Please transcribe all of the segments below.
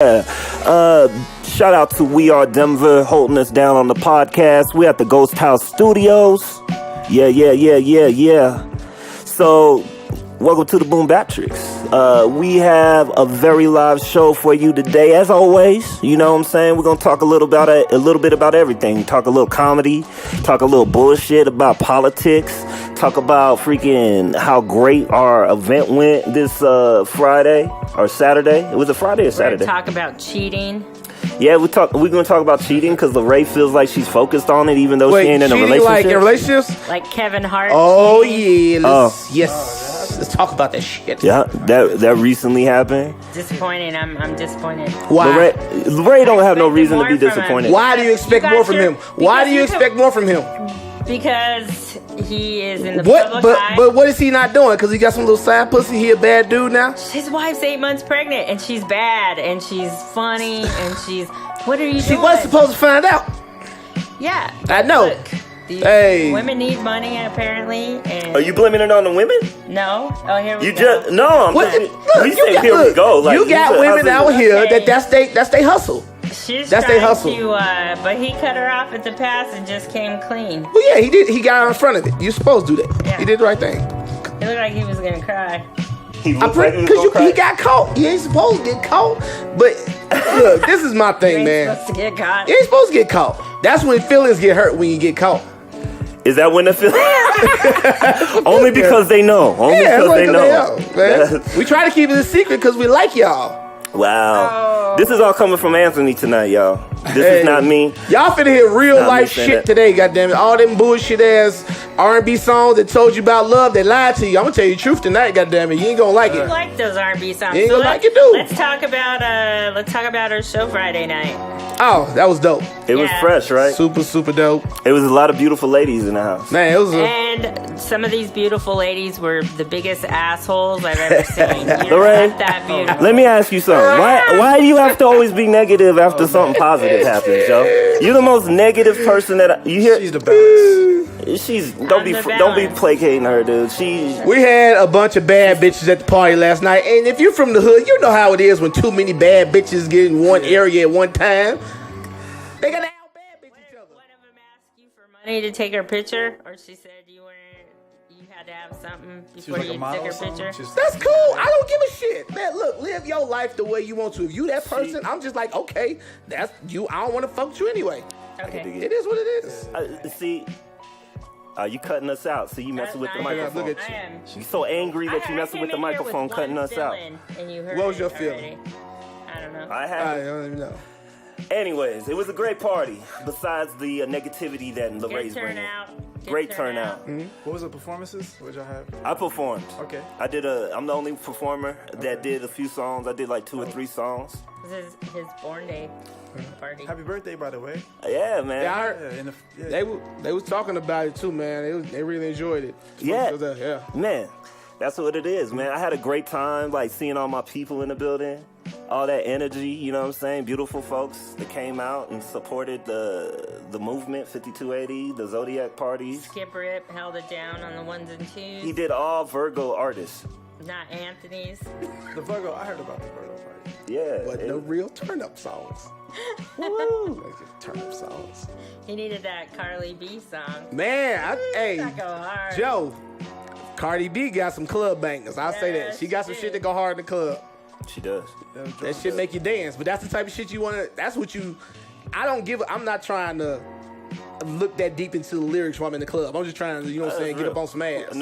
Shout out to WeAreDenver holding us down on the podcast. We're at the Ghost House Studios. Yeah. So, welcome to the BoomBapTricks. We have a very live show for you today, as always. You know what I'm saying? We're gonna talk a little bit about everything. Talk a little comedy. Talk a little bullshit about politics. Talk about freaking how great our event went this Friday or Saturday. It was a Friday or Saturday. We're gonna talk about cheating. Yeah, we're gonna talk about cheating because La Rae feels like she's focused on it, even though she ain't in a relationship. Like in relationships? Like Kevin Hart. Oh yeah, let's talk about that shit. Yeah, that recently happened. Disappointing. I'm disappointed. Why? La Rae don't have no reason to be disappointed. Why do you expect more from him? Why do you expect more from him? Because he is in the public eye. But what is he not doing? Because he got some little side pussy. He a bad dude now. His wife's 8 months pregnant, and she's bad, and she's funny, and she's. What are you doing? She was supposed to find out. Yeah, I know. Look, these women need money apparently. And Are you blaming it on the women? No. Oh, here we You go. just no. Here we go. Like, you got women out here that's they hustle. She's that's trying their hustle. But he cut her off at the pass and just came clean. Well, yeah, he did. He got out in front of it. You're supposed to do that. Yeah. He did the right thing. It looked like he was gonna cry. He he got caught. He ain't supposed to get caught. But look, this is my thing, man. Supposed to get caught. You ain't supposed to get caught. That's when feelings get hurt, when you get caught. Is that when the feeling? Only because they know. Only because they know. Man. We try to keep it a secret because we like y'all. Wow. This is all coming from Anthony tonight, y'all. This is not me. Y'all finna hear real life shit today, goddammit. All them bullshit ass R&B songs that told you about love, they lied to you. I'm gonna tell you the truth tonight, goddammit. You ain't gonna like it. You like those R&B songs. You ain't gonna like it, dude. Let's talk about our show Friday night. Oh, that was dope. It was fresh, right? Super dope. It was a lot of beautiful ladies in the house. Man, it was and some of these beautiful ladies were the biggest assholes I've ever seen. La Rae, that beautiful. let me ask you something. Why do you have to always be negative after something positive happens, Joe? You're the most negative person that you hear. She's the best. Don't be placating her, dude. We had a bunch of bad bitches at the party last night, and if you're from the hood, you know how it is when too many bad bitches get in one area at one time. They gotta out bad bitch each other. One of them asked you for money to take her picture, or she said you had to have something before you took her picture. That's cool. I don't give a shit. Man, look, live your life the way you want to. If you that person, I'm just like, okay, that's you. I don't want to fuck with you anyway. Okay. It is what it is. See, you cutting us out. See, you messing with the microphone. Look at you. You're so angry that you messing with the microphone, cutting us out. What was your feeling? I don't know. I don't even know. Anyways, it was a great party. Besides the negativity that La Rae's bringing. Great turnout. Mm-hmm. What was the performances? What y'all have? I performed. Okay. I'm the only performer that did a few songs. I did like 2 or 3 songs. This is his born day party. Happy birthday, by the way. Yeah, man. Yeah, I heard. They was talking about it too, man. They really enjoyed it. Yeah. Man, that's what it is, man. I had a great time, like seeing all my people in the building. All that energy, you know what I'm saying? Beautiful folks that came out and supported the movement, 5280, the Zodiac parties. Skip Rip held it down on the 1s and 2s. He did all Virgo artists. Not Anthony's. The Virgo, I heard about the Virgo party. Yeah. But no real turn-up songs. Woo! Turn-up songs. He needed that Carly B song. Man, hey, That go hard. Joe, Cardi B got some club bangers. I'll say that. She got some shit that go hard in the club. She does. That shit make you dance, but that's the type of shit you want to. That's what you. I'm not trying to look that deep into the lyrics while I'm in the club. I'm just trying to, you know what I'm saying, get up on some ass.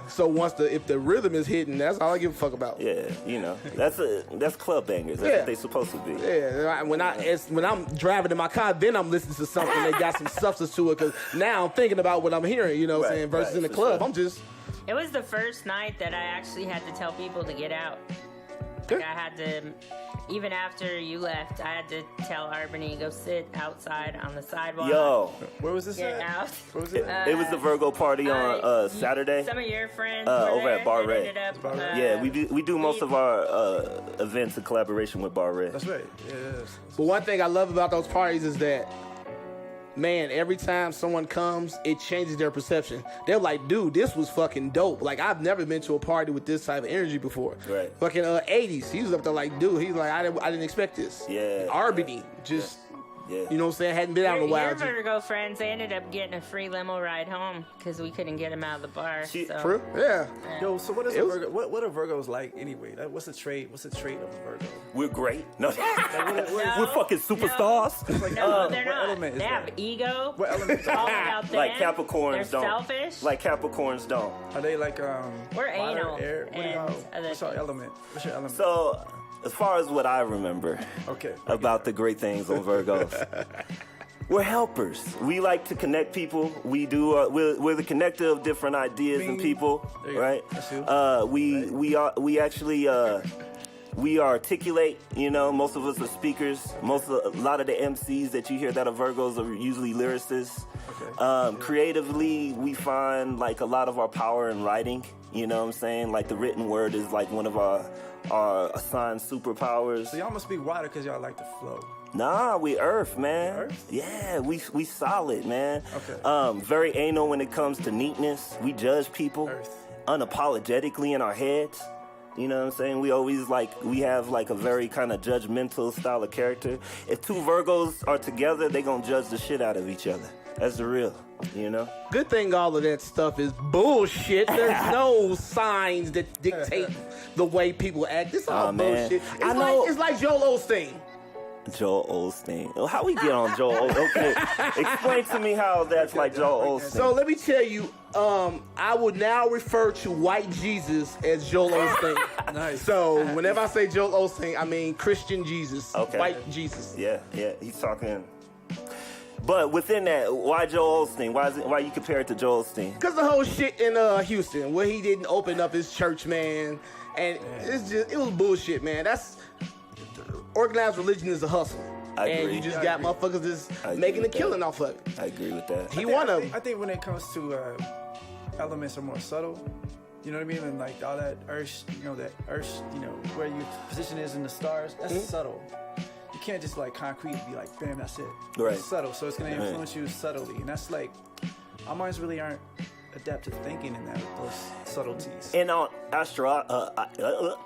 So if the rhythm is hitting, that's all I give a fuck about. Yeah, you know, that's club bangers. That's what they supposed to be. Yeah, when I'm driving in my car, then I'm listening to something that got some substance to it. Because now I'm thinking about what I'm hearing. You know what I'm saying? Versus in the club, I'm just. It was the first night that I actually had to tell people to get out. Like I had to, even after you left, I had to tell Arbany, go sit outside on the sidewalk. Yo. Where was this Get at? out. Where was it? It was the Virgo party on Saturday. Some of your friends over were at Bar there. Ray. Yeah, we do most of our events in collaboration with Bar Ray. That's right. Yeah. But one thing I love about those parties is that man, every time someone comes, it changes their perception. They're like, dude, this was fucking dope. Like, I've never been to a party with this type of energy before. Right. Fucking 80s. He was up there like, dude, he's like, I didn't expect this. Yeah. Arbany, just... Yeah. You know what I'm saying? I hadn't been out in a while. Your Virgo friends, they ended up getting a free limo ride home because we couldn't get them out of the bar. True? Yeah. Yo, so what is a Virgo? What are Virgos like anyway? Like, what's the trait of a Virgo? We're great. No. We're fucking superstars. No, they're what not. element is They have that? ego. What element? It's all about them. Like Capricorns They're don't. selfish. Like Capricorns don't. Are they like We're water, anal air? What do and y'all? other What's our things. element? What's your element? So, as far as what I remember okay. about the great things on Virgos, we're helpers. We like to connect people. We do. We're the connector of different ideas and people, There you go. right? That's you. We actually we articulate. You know, most of us are speakers. A lot of the MCs that you hear that are Virgos are usually lyricists. Okay. Creatively, we find like a lot of our power in writing. You know what I'm saying? Like the written word is like one of our assigned superpowers. So y'all must be water because y'all like to flow. Nah, we earth, man. Earth? Yeah, we solid, man. Okay. Very anal when it comes to neatness. We judge people Earth. unapologetically in our heads. You know what I'm saying? We have like a very kind of judgmental style of character. If two Virgos are together, they gonna judge the shit out of each other. That's the real, you know? Good thing all of that stuff is bullshit. There's no signs that dictate the way people act. It's all man. bullshit. I know- It's like Joel Osteen. Joel Osteen. How we get on Joel Osteen? Okay, explain to me how that's like Joel Osteen. So let me tell you, I would now refer to white Jesus as Joel Osteen. Nice. So whenever I say Joel Osteen, I mean Christian Jesus, Okay. white Jesus. Yeah, he's talking. But within that, why Joel Osteen? Why you compare it to Joel Osteen? Because the whole shit in Houston, where he didn't open up his church, man, and it was bullshit, man. That's organized religion is a hustle. I and agree. you just I got agree. motherfuckers just I agree making a with that. killing off of it. I agree with that. He one of them. I think when it comes to elements are more subtle. You know what I mean? And like all that earth, where your position is in the stars, that's subtle. You can't just like concrete be like, bam, that's it. Right. It's subtle, so it's gonna influence you subtly, and that's like our minds really aren't adept to thinking in those subtleties. And on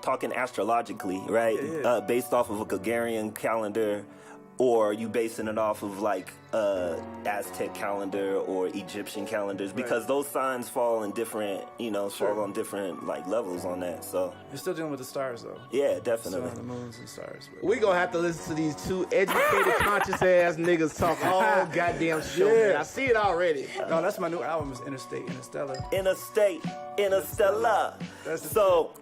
talking astrologically, right? Yeah. Based off of a Gregorian calendar, or you basing it off of like Aztec calendar or Egyptian calendars, because those signs fall in different, fall on different like levels on that. So You're still dealing with the stars though. yeah, Still definitely. on the moons and stars. But We gonna have to listen to these two educated, conscious ass niggas talk all goddamn show. Man. I see it already. no, that's my new album. Is Interstate, Interstellar. Interstellar. That's the So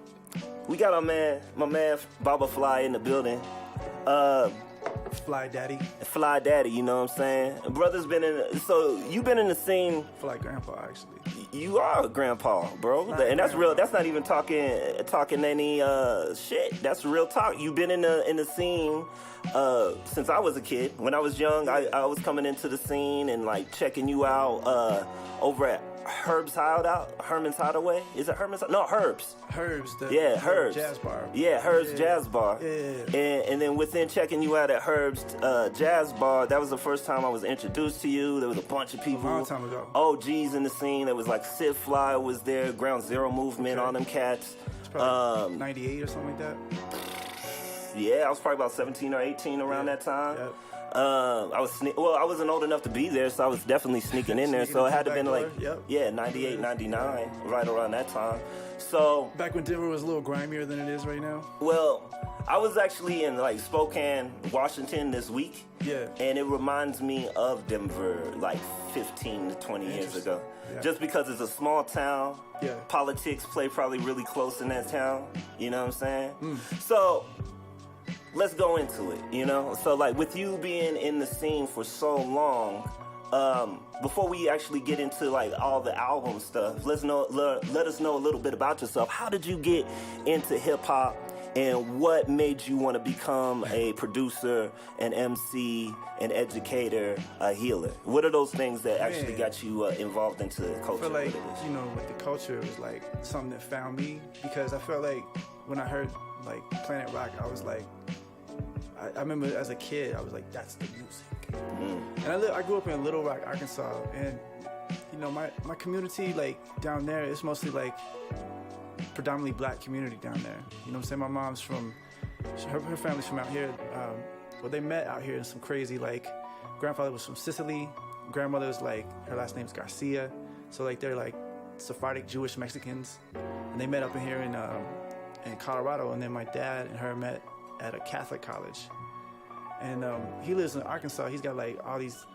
we got my man Babahfly in the building. Fly Daddy. Fly Daddy, you know what I'm saying? Brother's been so you've been in the scene. Fly Grandpa, actually. You are a grandpa, bro, Not and that's grandpa. real. That's not even talking any shit. That's real talk. You've been in the scene since I was a kid. When I was young, I was coming into the scene and like checking you out over at Herman's Hideaway. Is it Herman's? No, Herbs. Herbs. Yeah, Herbs. Jazz bar. Yeah, Herbs Jazz Bar. Yeah. And then within checking you out at Herbs Jazz Bar, that was the first time I was introduced to you. There was a bunch of people. A long time ago. OGs in the scene. There was like Se7en was there, Ground Zero Movement, Okay. on them cats. It's probably 98 or something like that. Yeah, I was probably about 17 or 18 around that time. Yep. I wasn't old enough to be there, so I was definitely sneaking in there. Sneaking So it into had to the been back like, door, yep. 98, 99, right around that time. So, Back when Denver was a little grimier than it is right now. well, I was actually in like Spokane, Washington this week. Yeah. And it reminds me of Denver like 15 to 20 years Interesting. ago. Yeah. Just because it's a small town, Yeah. politics play probably really close in that town. You know what I'm saying? Mm. So let's go into it, So like with you being in the scene for so long, before we actually get into like all the album stuff, let us know a little bit about yourself. How did you get into hip hop, and what made you want to become a producer, an MC, an educator, a healer? What are those things that actually got you involved into culture? I feel like, what it is? with the culture, it was like something that found me, because I felt like when I heard like Planet Rock, I was like, I remember as a kid, I was like, that's the music. And I grew up in Little Rock, Arkansas, and you know, my community, like down there, it's mostly like predominantly black community down there. You know what I'm saying? My mom's from, her family's from out here. Well, they met out here in some crazy, like, grandfather was from Sicily, grandmother was like, her last name's Garcia, so like they're like Sephardic Jewish Mexicans, and they met up in here in Colorado, and then my dad and her met at a Catholic college, and he lives in Arkansas. He's got like all these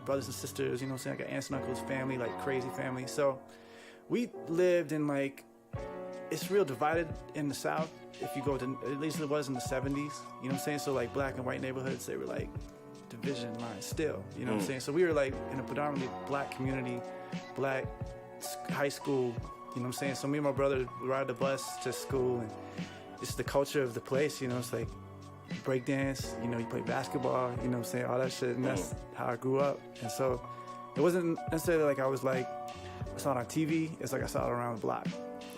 brothers and sisters, you know what I'm saying, like aunts and uncles, family, like crazy family. So we lived in like, it's real divided in the South. If you go to, at least it was in the 70s, you know what I'm saying? So like black and white neighborhoods, they were like division lines still, you know what I'm saying? So we were like in a predominantly black community, black high school, you know what I'm saying? So me and my brother would ride the bus to school, and it's the culture of the place, you know, it's like breakdance, you know, you play basketball, you know what I'm saying, all that shit, and that's how I grew up. And so it wasn't necessarily like I was like, I saw it on TV, it's like I saw it around the block.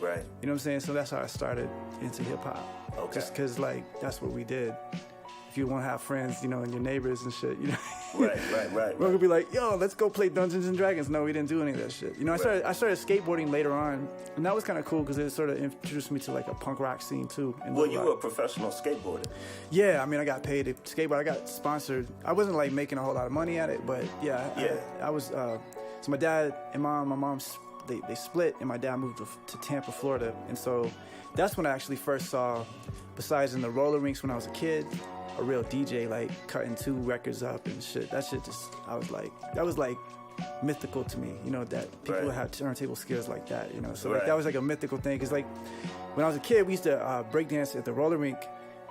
Right. You know what I'm saying? So that's how I started into hip hop. Okay. Just because, like, that's what we did. If you want to have friends, you know, and your neighbors and shit, you know. Right. We're going to be like, yo, let's go play Dungeons and Dragons. No, we didn't do any of that shit. You know, I started skateboarding later on, and that was kind of cool because it sort of introduced me to, like, a punk rock scene, too. Well, you were a professional skateboarder. Yeah, I mean, I got paid to skateboard. I got sponsored. I wasn't, like, making a whole lot of money at it, but, yeah. I was, so my dad and my mom's, they split, and my dad moved to Tampa, Florida. And so that's when I actually first saw, besides in the roller rinks when I was a kid, a real DJ like cutting 2 records up and shit. That shit just, I was like, that was like mythical to me, you know, that people have turntable skills like that, you know. So like that was like a mythical thing, because like when I was a kid, we used to breakdance at the roller rink,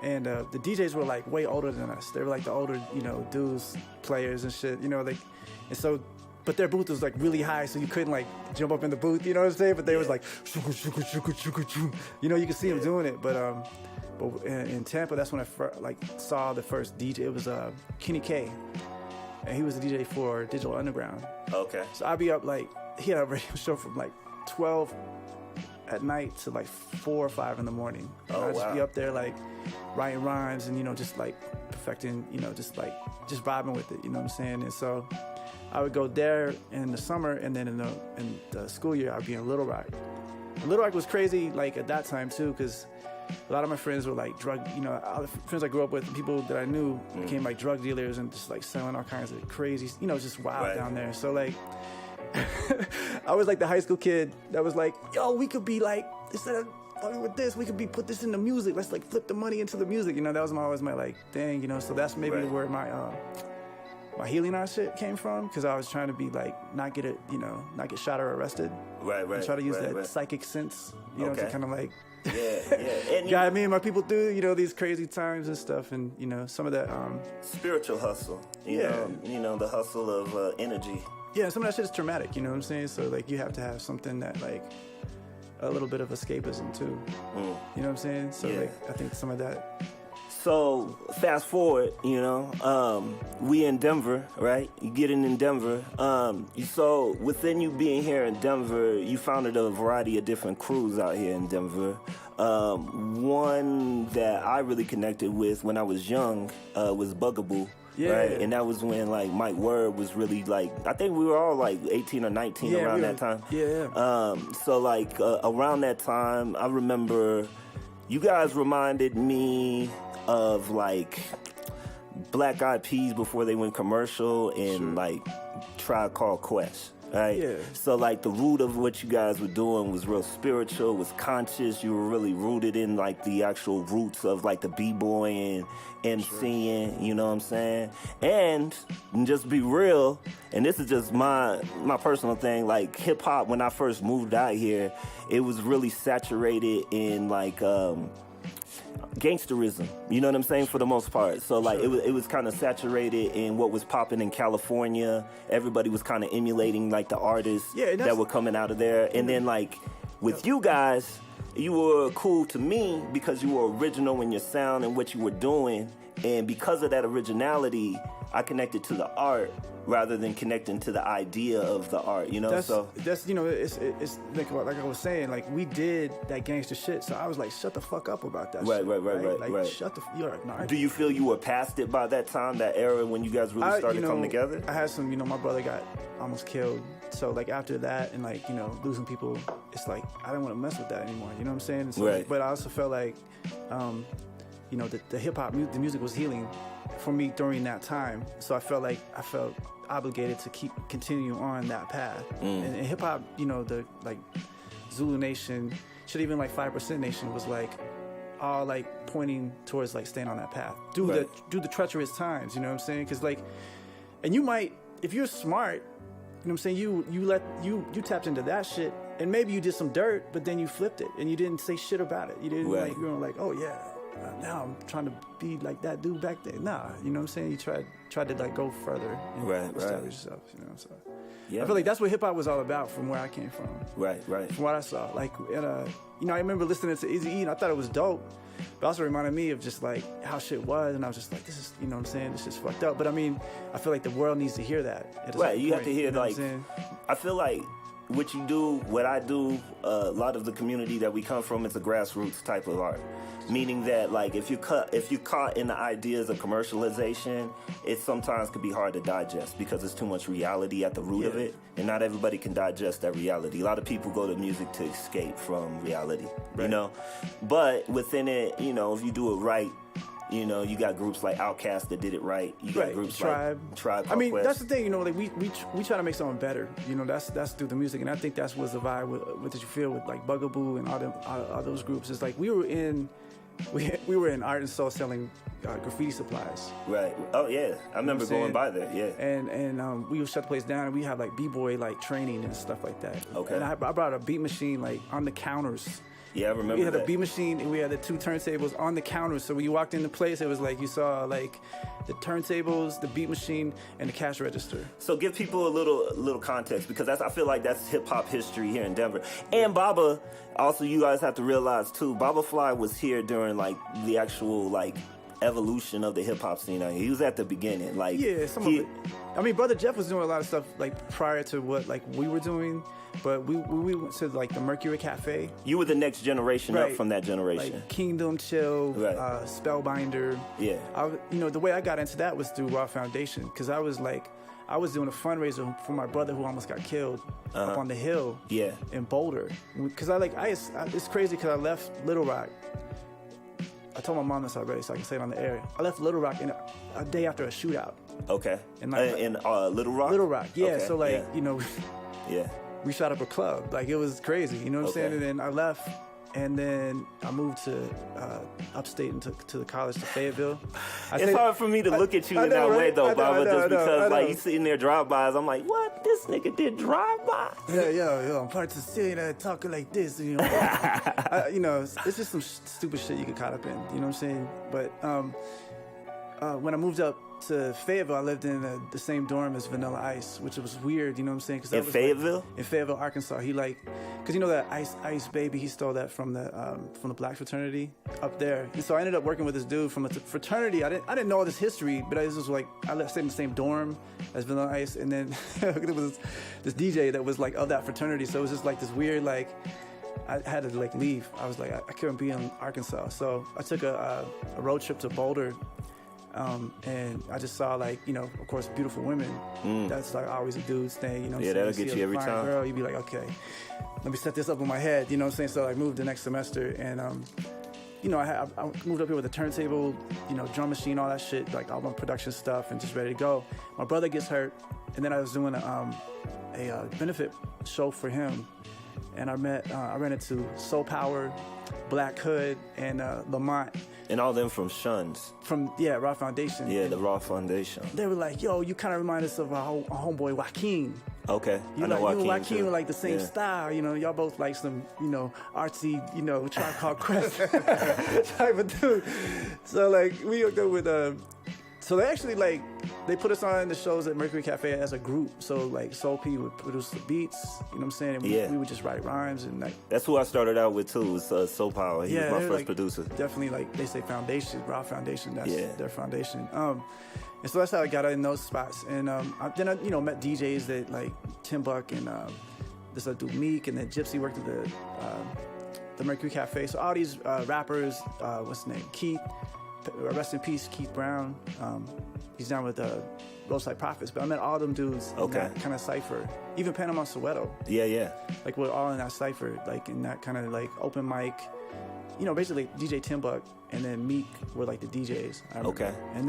and the DJs were like way older than us. They were like the older, you know, dudes, players and shit, you know, like, and so, but their booth was like really high, so you couldn't like jump up in the booth, you know what I'm saying? But they was like, you know, you could see them doing it. But in Tampa, that's when I saw the first DJ. It was Kenny K, and he was the DJ for Digital Underground. Okay. So I'd be up like, he had a radio show from like 12 at night to like 4 or 5 in the morning. And I'd just be up there like writing rhymes and, you know, just like perfecting, you know, just vibing with it, you know what I'm saying? And so I would go there in the summer, and then in the school year, I'd be in Little Rock. And Little Rock was crazy, like, at that time, too, because a lot of my friends were, like, all the friends I grew up with, and people that I knew became, like, drug dealers and just, like, selling all kinds of crazy, you know, just wild down there. So, like, I was, like, the high school kid that was like, yo, we could be, like, instead of fucking with this, we could put this into music. Let's, like, flip the money into the music. You know, that was always my, like, thing, you know. So that's maybe where my healing art shit came from, because I was trying to be like, not get shot or arrested. Right. And try to use that psychic sense, you know, to kind of like, and guide me and my people through, you know, these crazy times and stuff, and you know, some of that spiritual hustle. You know, the hustle of energy. Yeah, some of that shit is traumatic. You know what I'm saying? So like, you have to have something that like a little bit of escapism too. You know what I'm saying? So like, I think some of that. So fast forward, you know, we in Denver, right? You getting in Denver. So within you being here in Denver, you founded a variety of different crews out here in Denver. One that I really connected with when I was young was Bugaboo. Yeah. Right? And that was when like Mike Word was really like, I think we were all like 18 or 19 around that time. Yeah. So like around that time, I remember you guys reminded me of like Black Eyed Peas before they went commercial, and like Tribe Called Quest, right? Yeah. So like the root of what you guys were doing was real spiritual, was conscious. You were really rooted in like the actual roots of like the b-boying, MCing, you know what I'm saying? And just be real, and this is just my personal thing, like hip hop when I first moved out here, it was really saturated in like gangsterism, you know what I'm saying, for the most part. So like it was kind of saturated in what was popping in California. Everybody was kind of emulating like the artists that were coming out of there. And then like with you guys, you were cool to me because you were original in your sound and what you were doing. And because of that originality, I connected to the art rather than connecting to the idea of the art, you know? That's you know, it's like I was saying, like, we did that gangster shit, so I was like, shut the fuck up about that shit. Right. Like, shut the you're an Do you feel you were past it by that time, that era when you guys really started coming together? I had some, my brother got almost killed. So, like, after that and, like, losing people, it's like, I don't want to mess with that anymore. You know what I'm saying? So, but I also felt like, the hip-hop, the music was healing for me during that time. So I felt obligated to continue on that path. And hip-hop, the, like, Zulu Nation, shit, even, like, 5% Nation was, like, all, like, pointing towards, like, staying on that path. Do the treacherous times, you know what I'm saying? Because, like, and you might, if you're smart, you know what I'm saying? You tapped into that shit, and maybe you did some dirt, but then you flipped it, and you didn't say shit about it. You didn't you were like, oh yeah, now I'm trying to be like that dude back there. Nah, you know what I'm saying? You tried to like go further and establish yourself. You know, so I feel like that's what hip hop was all about from where I came from. Right. From what I saw, like, I remember listening to Eazy-E, and I thought it was dope. But also reminded me of just like how shit was, and I was just like, this is, you know what I'm saying, this is fucked up. But I mean, I feel like the world needs to hear that. You have to hear, like, I feel like what you do, what I do, a lot of the community that we come from, it's a grassroots type of art. Meaning that, like, if you're caught in the ideas of commercialization, it sometimes could be hard to digest because there's too much reality at the root of it, and not everybody can digest that reality. A lot of people go to music to escape from reality, you know? But within it, if you do it right, you got groups like Outkast that did it right. You got groups Tribe. like Tribe. I mean, that's the thing, like, we try to make something better. That's through the music, and I think that's what's the vibe with that you feel with, like, Bugaboo and all those groups. It's like we were in Arkansas selling graffiti supplies. Right. Oh yeah, I remember going by there. Yeah. And we would shut the place down, and we had like b-boy like training and stuff like that. Okay. And I brought a beat machine like on the counters. Yeah, I remember. We had a beat machine, and we had the two turntables on the counters. So when you walked in the place, it was like you saw like the turntables, the beat machine, and the cash register. So give people a little context, because I feel like that's hip hop history here in Denver. And Baba, also, you guys have to realize too, Babahfly was here during like the actual like evolution of the hip hop scene. He was at the beginning. Like, yeah, some of it. I mean, Brother Jeff was doing a lot of stuff like prior to what like we were doing. But we went to like the Mercury Cafe. You were the next generation up from that generation. Like Kingdom, Chill, Spellbinder. Yeah. The way I got into that was through Raw Foundation, because I was doing a fundraiser for my brother who almost got killed up on the hill. Yeah. In Boulder. Because it's crazy because I left Little Rock. I told my mom this already, so I can say it on the air. I left Little Rock a day after a shootout. Okay. In Little Rock. Little Rock. Yeah. Okay. So yeah. We shot up a club. Like, it was crazy, you know what I'm saying? And then I left, and then I moved to upstate and to the college to Fayetteville. It's hard for me to look at you in that way, though, Baba, just because, like, you sitting there drive-bys. I'm like, what? This nigga did drive-bys? Yeah. I'm part of the city talking like this, you know. It's just some stupid shit you get caught up in, you know what I'm saying? But when I moved up to Fayetteville, I lived in the same dorm as Vanilla Ice, which was weird, you know what I'm saying? In Fayetteville? In Fayetteville, Arkansas. He because you know that Ice Baby, he stole that from the black fraternity up there. And so I ended up working with this dude from a fraternity. I didn't know all this history, but I was like, I stayed in the same dorm as Vanilla Ice, and then there was this DJ that was like of that fraternity. So it was just like this weird, like, I had to like leave. I was like, I couldn't be in Arkansas. So I took a road trip to Boulder. And I just saw, like, of course, beautiful women. That's like always a dude's thing, you know what I'm saying? That'll get you every time. Girl, you'd be like, okay, let me set this up in my head, you know what I'm saying? So I moved the next semester, and I moved up here with a turntable, drum machine, all that shit, like all my production stuff, and just ready to go. My brother gets hurt, and then I was doing a benefit show for him, and I ran into Soul Power, Black Hood, and Lamont. And all them from Shuns. From, Raw Foundation. Yeah, the Raw Foundation. They were like, yo, you kind of remind us of our homeboy Joaquin. Okay, I know Joaquin. You and Joaquin were like the same style, y'all both like some, artsy, Tribe Called Quest type of dude. So, like, we go with, so they actually, like, they put us on the shows at Mercury Cafe as a group. So like Soul P would produce the beats, you know what I'm saying? And we would just write rhymes and like. That's who I started out with too. Was Soul Power. He was my first producer. Definitely, like they say, foundation, raw foundation. That's their foundation. And so that's how I got in those spots. And then I met DJs that like Tim Buck and this dude Meek, and then Gypsy worked at the Mercury Cafe. So all these rappers, what's his name? Keith, rest in peace, Keith Brown. He's down with Roadside Prophets. But I met all them dudes in that kind of cypher. Even Panama Soweto. Yeah. Like we're all in that cypher, like in that kind of like open mic. Basically DJ Tim Buck and then Meek were like the DJs. Okay. And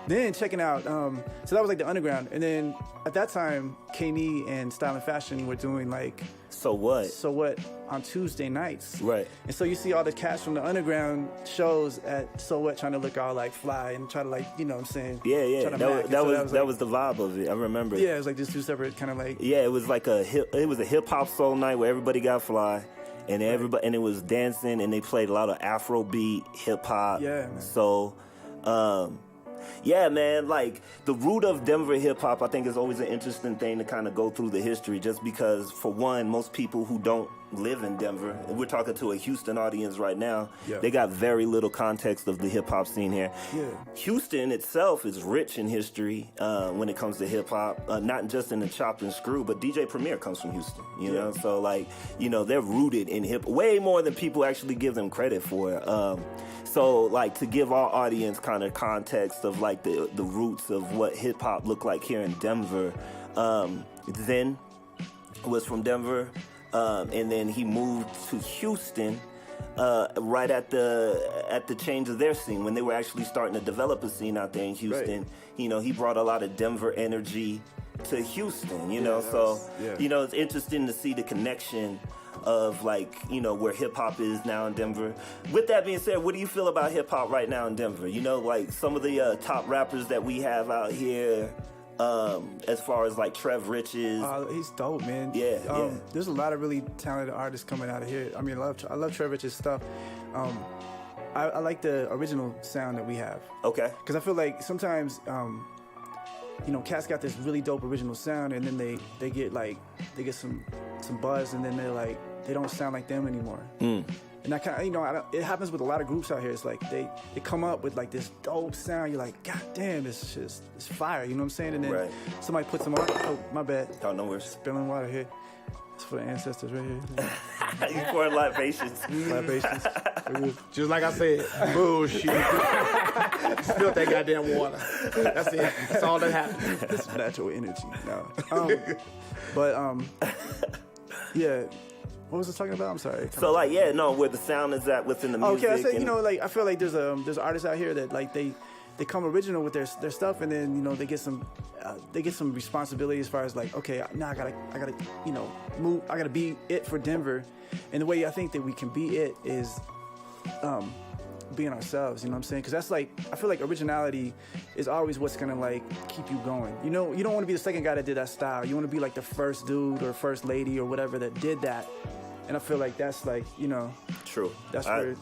then checking out, so that was like the underground. And then at that time, K-Me and Style and Fashion were doing like So What on Tuesday nights. Right. And so you see all the cats from the underground shows at So What trying to look all like fly and try to like, you know what I'm saying? Yeah. That was the vibe of it. I remember. Yeah, it was like just two separate kind of like. Yeah, it was like a hip hop soul night where everybody got fly. And everybody, and it was dancing, and they played a lot of Afrobeat, hip hop, soul. Yeah, man, like the root of Denver hip hop, I think is always an interesting thing to kind of go through the history, just because, for one, most people who don't live in Denver, and we're talking to a Houston audience right now, they got very little context of the hip hop scene here. Yeah. Houston itself is rich in history when it comes to hip hop, not just in the chop and screw, but DJ Premier comes from Houston, you know? So like, they're rooted in hip, way more than people actually give them credit for. So, like, to give our audience kind of context of, like, the roots of what hip-hop looked like here in Denver, Zen was from Denver, and then he moved to Houston right at the change of their scene, when they were actually starting to develop a scene out there in Houston. Right. He brought a lot of Denver energy to Houston, it's interesting to see the connection of like, where hip hop is now in Denver. With that being said, what do you feel about hip hop right now in Denver? Like some of the top rappers that we have out here, as far as like Trev Riches. He's dope, man. Yeah. There's a lot of really talented artists coming out of here. I mean, I love Trev Riches' stuff. I like the original sound that we have. Okay. Because I feel like sometimes, cats got this really dope original sound, and then they get some buzz, and then they're like, they don't sound like them anymore. And that kind of, it happens with a lot of groups out here. It's like they come up with like this dope sound. You're like, God damn, it's fire. You know what I'm saying? And then somebody puts them on. Oh, my bad. Oh, no worries. Spilling water here. It's for the ancestors right here. You pouring libations. Libations. Just like I said, bullshit. Spilled that goddamn water. That's it. That's all that happened. It's natural energy. No. Yeah. What was I talking about? I'm sorry. So where the sound is at within the music. Okay, I said, I feel like there's artists out here that like they come original with their stuff, and then they get some responsibility as far as like, okay, now I gotta move. I gotta be it for Denver, and the way I think that we can be it is being ourselves. You know what I'm saying? Because that's like, I feel like originality is always what's gonna like keep you going. You don't want to be the second guy that did that style. You want to be like the first dude or first lady or whatever that did that. And I feel like that's like, True. That's where.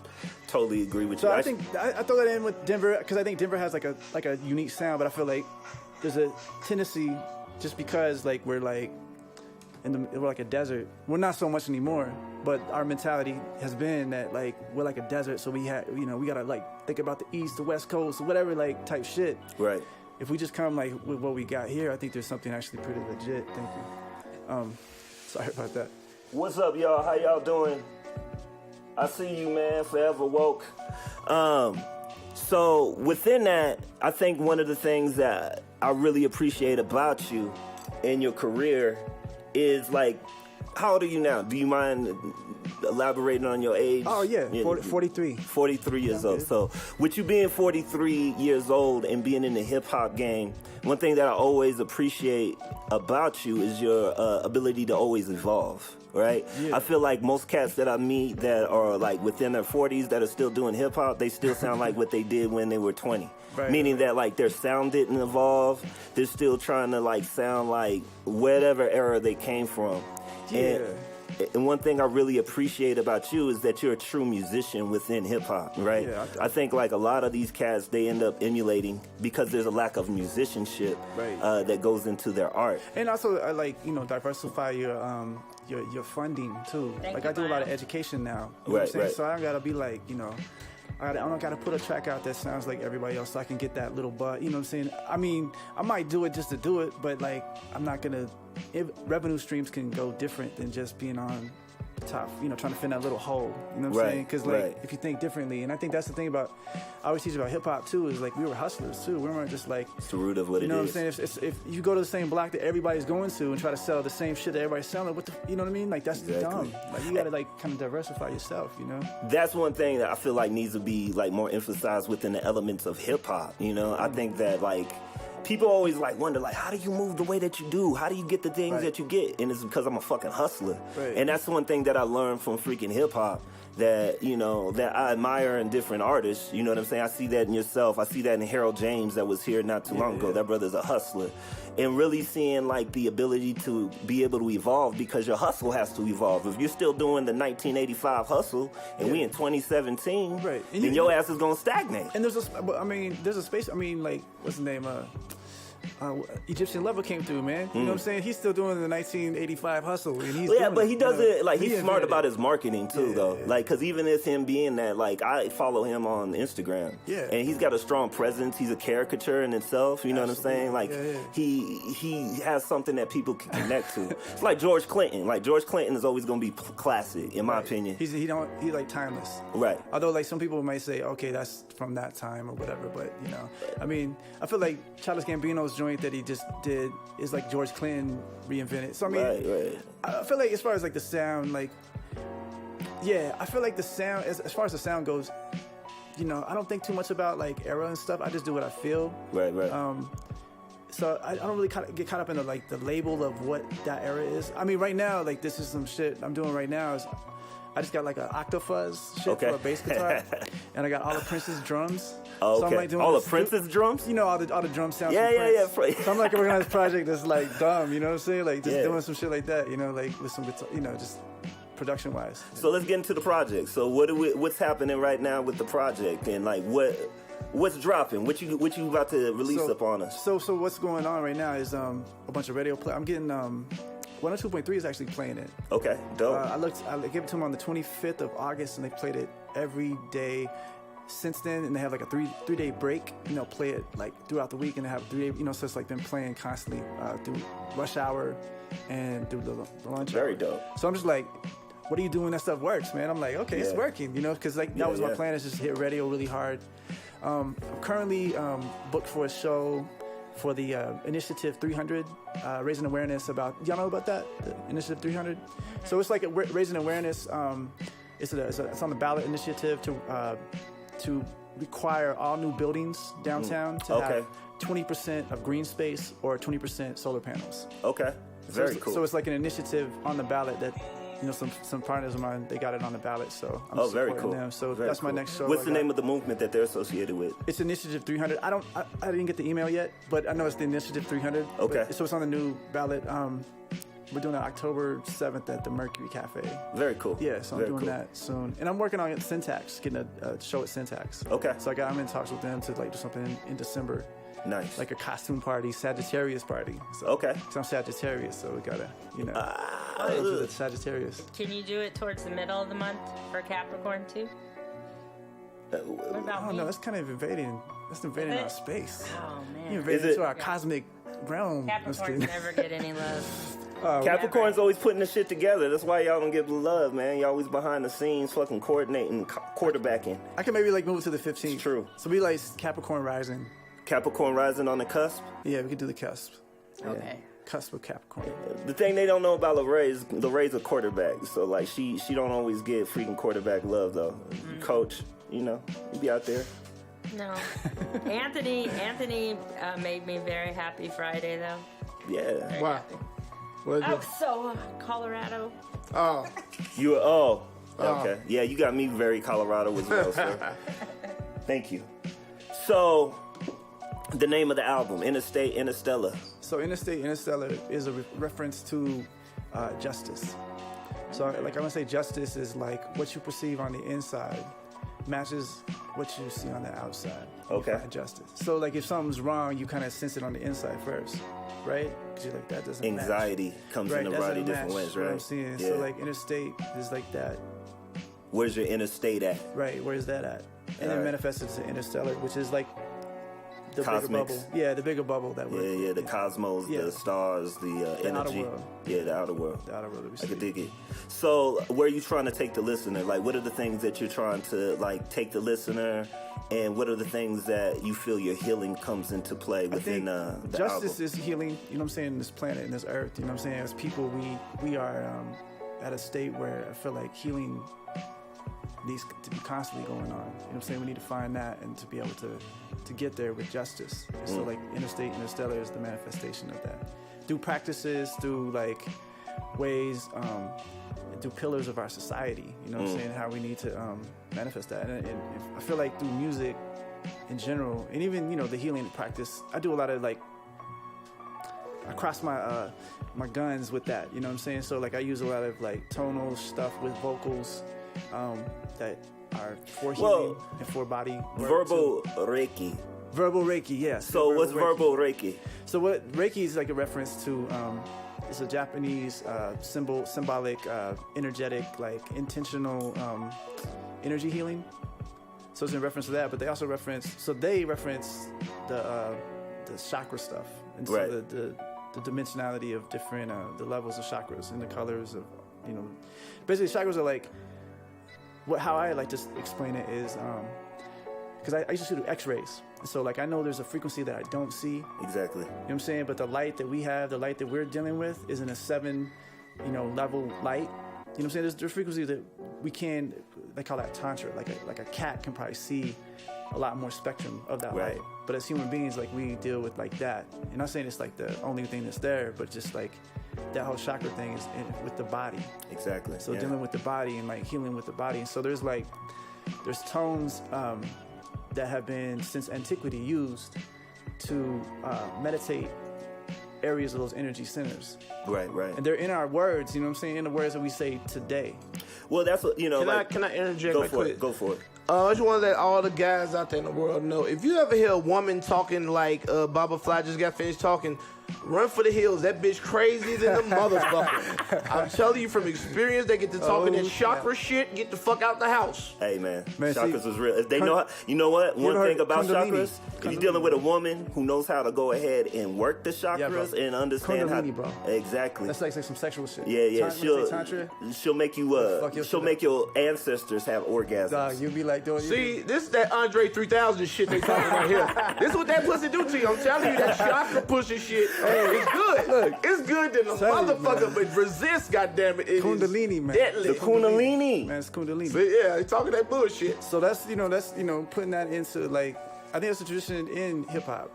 Totally agree with you. So I think I throw that in with Denver because I think Denver has like a unique sound, but I feel like there's a tendency, just because like we're like we're like a desert. We're not so much anymore, but our mentality has been that like we're like a desert, so we gotta like think about the east, the west coast, whatever like type shit. Right. If we just come like with what we got here, I think there's something actually pretty legit. Thank you. Sorry about that. What's up, y'all? How y'all doing? I see you, man. Forever woke. So within that, I think one of the things that I really appreciate about you in your career is like, how old are you now? Do you mind elaborating on your age? Oh, yeah, 43. 43 years old. So with you being 43 years old and being in the hip-hop game, one thing that I always appreciate about you is your ability to always evolve, right? Yeah. I feel like most cats that I meet that are like within their 40s that are still doing hip-hop, they still sound like what they did when they were 20. Right. Meaning that like their sound didn't evolve. They're still trying to like sound like whatever era they came from. Yeah. And one thing I really appreciate about you is that you're a true musician within hip hop, right? Yeah, I think like a lot of these cats, they end up emulating because there's a lack of musicianship that goes into their art. And also, I like, diversify your funding too. Thank I you, do a lot of Miles. education now. You know what I'm saying? Right. So I don't gotta be like, I don't gotta put a track out that sounds like everybody else so I can get that little butt. You know what I'm saying? I mean, I might do it just to do it, but like, I'm not gonna. Revenue streams can go different than just being on top, trying to fill that little hole. You know what I'm saying? Because if you think differently, and I think that's the thing about, I always teach about hip hop too, is like we were hustlers too. We weren't just like, it's the root of what it is. You know what I'm saying? If you go to the same block that everybody's going to and try to sell the same shit that everybody's selling, you know what I mean? Like that's dumb. Like you gotta like kind of diversify yourself, That's one thing that I feel like needs to be like more emphasized within the elements of hip hop. I think that like people always like wonder like, how do you move the way that you do? How do you get the things that you get? And it's because I'm a fucking hustler. Right. And that's one thing that I learned from freaking hip hop that, that I admire in different artists. You know what I'm saying? I see that in yourself. I see that in Harold James that was here not too long ago. That brother's a hustler. And really seeing like the ability to be able to evolve because your hustle has to evolve. If you're still doing the 1985 hustle and we in 2017, then your ass is going to stagnate. And there's a space, like, what's the name? Egyptian Lover came through, man. You know what I'm saying? He's still doing the 1985 hustle. And he's but he does it, like, he's smart about his marketing, too, though. Yeah. Like, because even as him being that, like, I follow him on Instagram. Yeah. And he's got a strong presence. He's a caricature in himself. You know what I'm saying? Like, he has something that people can connect to. It's like George Clinton. Like, George Clinton is always going to be classic, in my opinion. He's like timeless. Right. Although, like, some people might say, okay, that's from that time or whatever. But, I mean, I feel like Childish Gambino's joint that he just did is like George Clinton reinvented. So I mean, I feel like as far as like the sound, like, I feel like the sound, as far as the sound goes, I don't think too much about like era and stuff. I just do what I feel. Right. So I don't really get caught up in the label of what that era is. I mean, right now, like this is some shit I'm doing right now. Is I just got like an Octafuzz shit for a bass guitar, and I got all the Prince's drums. Oh, okay. So I'm like doing all the Prince's drums? All the drum sounds. Yeah. So I'm like working on this project that's like dumb, you know what I'm saying? Like just doing some shit like that, like with some guitar, just production wise. So let's get into the project. So what's happening right now with the project, and like what's dropping? What you about to release up on us? So what's going on right now is a bunch of radio play. I'm getting 102.3 is actually playing it. Okay, dope. I gave it to them on the 25th of August, and they played it every day since then. And they have like a three-day break, and they'll play it like throughout the week, and they have 3 day, so it's like been playing constantly through rush hour and through the lunch hour. Very dope. So I'm just like, what are you doing? That stuff works, man. I'm like, okay, it's working, because like that was my plan, is just hit radio really hard. I'm currently booked for a show for the Initiative 300, raising awareness about, y'all know about that? The Initiative 300? So it's like raising awareness. It's on the ballot initiative to require all new buildings downtown to have 20% of green space or 20% solar panels. Okay, very cool. So it's like an initiative on the ballot that, some partners of mine, they got it on the ballot, so I'm very supporting cool. them. So very that's cool. my next show. What's the name of the movement that they're associated with? It's Initiative 300. I didn't get the email yet, but I know it's the Initiative 300. Okay. So it's on the new ballot. We're doing it October 7th at the Mercury Cafe. Very cool. Yeah, so I'm doing that soon. And I'm working on Syntax, getting a show at Syntax. Okay. So I'm in talks with them to like do something in December. Nice. Like a costume party, Sagittarius party. So, okay. Because I'm Sagittarius, so we gotta, the Sagittarius. Can you do it towards the middle of the month for Capricorn too? What about me? No, that's kind of invading. That's invading our space. Oh man. You invading into our cosmic realm. Capricorns never get any love. Capricorn's always putting the shit together. That's why y'all don't get the love, man. Y'all always behind the scenes, fucking coordinating, quarterbacking. I can maybe like move it to the 15th. It's true. So we like Capricorn rising. Capricorn rising on the cusp? Yeah, we could do the cusp. Okay. Yeah. Cusp of Capricorn. The thing they don't know about La Rae is La Rae's a quarterback. So like she don't always get freaking quarterback love though. Mm-hmm. Coach, you be out there. No. Anthony made me very happy Friday though. Yeah. Wow. Colorado. Oh. Okay. Yeah, you got me very Colorado as well, sir. Thank you. So, the name of the album, Interstate Interstellar. So Interstate Interstellar is a reference to justice. So like I want to say justice is like what you perceive on the inside matches what you see on the outside. Okay. You find justice. So like if something's wrong, you kind of sense it on the inside first, right? Because you're like, that doesn't Anxiety match. comes in a variety of different ways, right? What I'm seeing. Yeah. So like interstate is like that. Where's your inner state at? Right, where's that at? And then manifests into interstellar, which is like the Cosmics. bigger bubble. Yeah, the bigger bubble that we're... Yeah, the cosmos, the stars, the energy. Outer world. Yeah, the outer world. The outer world that we see. I could dig it. So, where are you trying to take the listener? Like, what are the things that you're trying to, like, take the listener, and what are the things that you feel your healing comes into play within the justice album? is healing, you know what I'm saying, this planet and this earth, you know what I'm saying? As people, we are at a state where I feel like healing needs to be constantly going on. You know what I'm saying? We need to find that and to be able to get there with justice. So like interstate, interstellar is the manifestation of that. Through practices, through like ways, through pillars of our society, you know what I'm saying? How we need to manifest that. And I feel like through music in general, and even, you know, the healing practice, I do a lot of like, I cross my my guns with that, you know what I'm saying? So like I use a lot of like tonal stuff with vocals that are for healing and for body. Verbal Reiki. Verbal Reiki, yes. So what's verbal Reiki? So what Reiki is like a reference to, it's a Japanese symbolic, energetic, like intentional energy healing. So it's in reference to that, but they also reference the chakra stuff. And so the dimensionality of different, the levels of chakras and the colors of, you know, basically chakras are like, how I like to explain it is, because I used to do X-rays. So like I know there's a frequency that I don't see. Exactly. You know what I'm saying? But the light that we have, the light that we're dealing with is in a 7, level light. You know what I'm saying? There's frequency that we can, they call that tantra. Like a cat can probably see a lot more spectrum of that light. But as human beings, like we deal with like that. And I'm not saying it's like the only thing that's there, but just like that whole chakra thing is with the body. Exactly. So dealing with the body and like healing with the body. And so there's tones that have been since antiquity used to meditate areas of those energy centers. Right. And they're in our words, you know what I'm saying? In the words that we say today. Well, that's what, you know. Can I interject? Go for it. I just want to let all the guys out there in the world know, if you ever hear a woman talking like Babahfly just got finished talking, run for the hills. That bitch crazy than a motherfucker. I'm telling you from experience, they get to talking that chakra shit, get the fuck out the house. Hey, man chakras is real. If they know how, you know what? One thing about chakras, if you're dealing with a woman who knows how to go ahead and work the chakras and understand how. Bro. Exactly. That's like some sexual shit. Yeah. Tantra? She'll make you. She'll make your ancestors have orgasms. Dog, you'll be like doing. See, this is that Andre 3000 shit they talking about here. This is what that pussy do to you. I'm telling you, that chakra pussy shit. It's good. Look, it's good than a motherfucker, but resist, goddammit. It Kundalini, man. Deadly. The Kundalini. Man, it's Kundalini. See, yeah, they talking that bullshit. So that's putting that into like, I think that's a tradition in hip hop.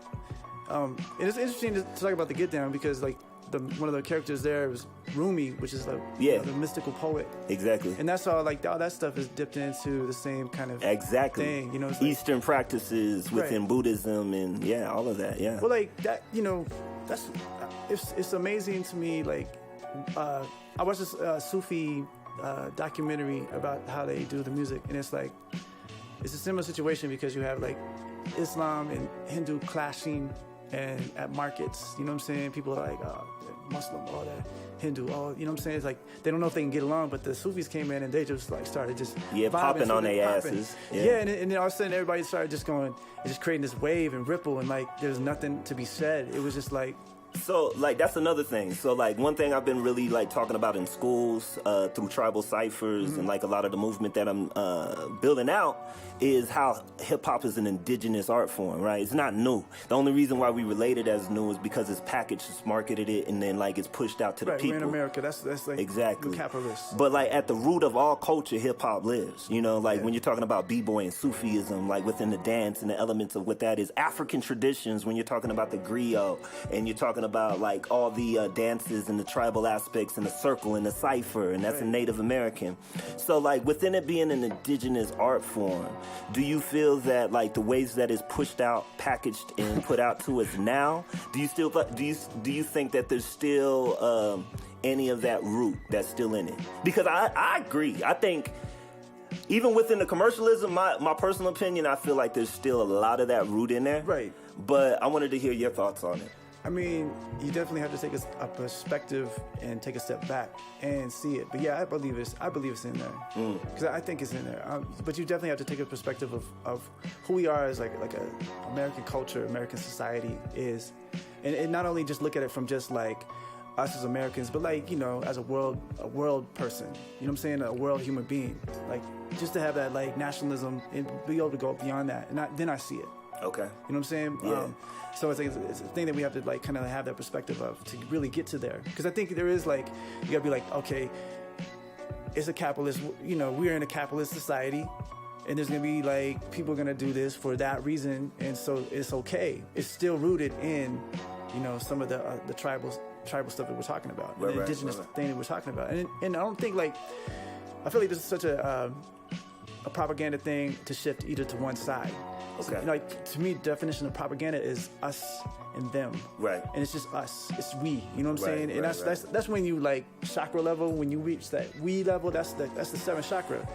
And it's interesting to talk about the Get Down because like one of the characters there was Rumi, which is like the mystical poet. Exactly. And that's all like all that stuff is dipped into the same kind of thing. You know, it's like, Eastern practices within Buddhism and all of that. Yeah. Well, like that, that's it's amazing to me. Like I watched this Sufi documentary about how they do the music, and it's like it's a similar situation because you have like Islam and Hindu clashing, and at markets, you know what I'm saying? People are like Muslim or that Hindu, you know what I'm saying? It's like they don't know if they can get along, but the Sufis came in and they just like started just popping on their asses. And then all of a sudden everybody started just going, just creating this wave and ripple, and like there's nothing to be said. It was just like. So, like, that's another thing. So, like, one thing I've been really, like, talking about in schools through tribal ciphers and, like, a lot of the movement that I'm building out is how hip-hop is an indigenous art form, right? It's not new. The only reason why we relate it as new is because it's packaged, it's marketed it, and then, like, it's pushed out to the people. We're in America. That's like exactly capitalist. But, like, at the root of all culture, hip-hop lives. You know, like, when you're talking about b-boy and Sufism, like, within the dance and the elements of what that is, African traditions, when you're talking about the griot, and you're talking about like all the dances and the tribal aspects and the circle and the cipher, and that's a Native American. So like within it being an indigenous art form, do you feel that like the ways that it's pushed out, packaged, and put out to us now, do you think that there's still any of that root that's still in it. Because I agree. I think even within the commercialism, my personal opinion, I feel like there's still a lot of that root in there. Right. But I wanted to hear your thoughts on it. I mean, you definitely have to take a perspective and take a step back and see it. But yeah, I believe it's in there because I think it's in there. But you definitely have to take a perspective of who we are as like a American culture, American society is, and not only just look at it from just like us as Americans, but like, you know, as a world person. You know what I'm saying? A world human being. Like just to have that like nationalism and be able to go beyond that, and then I see it. Okay. You know what I'm saying? Yeah. So it's a thing that we have to like kind of have that perspective of to really get to there. Because I think there is like, you gotta be like, okay, it's a capitalist, you know, we're in a capitalist society, and there's gonna be like, people are gonna do this for that reason, and so it's okay. It's still rooted in, you know, some of the tribal stuff that we're talking about, the indigenous thing that we're talking about. And I don't think like, I feel like this is such a propaganda thing to shift either to one side. Okay. So, like, to me, the definition of propaganda is us and them. Right. And it's just us. It's we. You know what I'm saying? And that's when you like chakra level. When you reach that we level, that's the 7th chakra,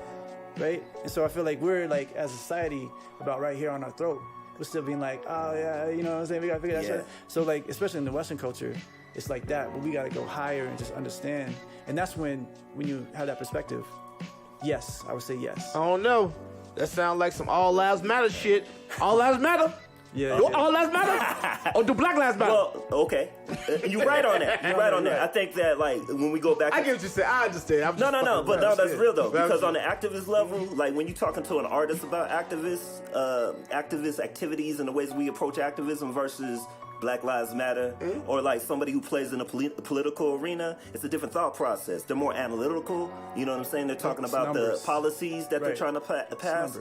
right? And so I feel like we're like as a society about right here on our throat. We're still being like, oh yeah, you know what I'm saying? We gotta figure that shit out. So like, especially in the Western culture, it's like that. But we gotta go higher and just understand. And that's when you have that perspective. Yes, I would say yes. I don't know. That sounds like some all lives matter shit. All lives matter. Yeah. Do all lives matter? Or do black lives matter? Well, okay. You're right on that. You're right on that. I think that, like, when we go back... I get what you say. I understand. No. But no, that's real, though. Because on the activist level, like, when you're talking to an artist about activist activities and the ways we approach activism versus Black Lives Matter, or like somebody who plays in a political arena, it's a different thought process. They're more analytical. You know what I'm saying? They're talking about the policies that they're trying to pass.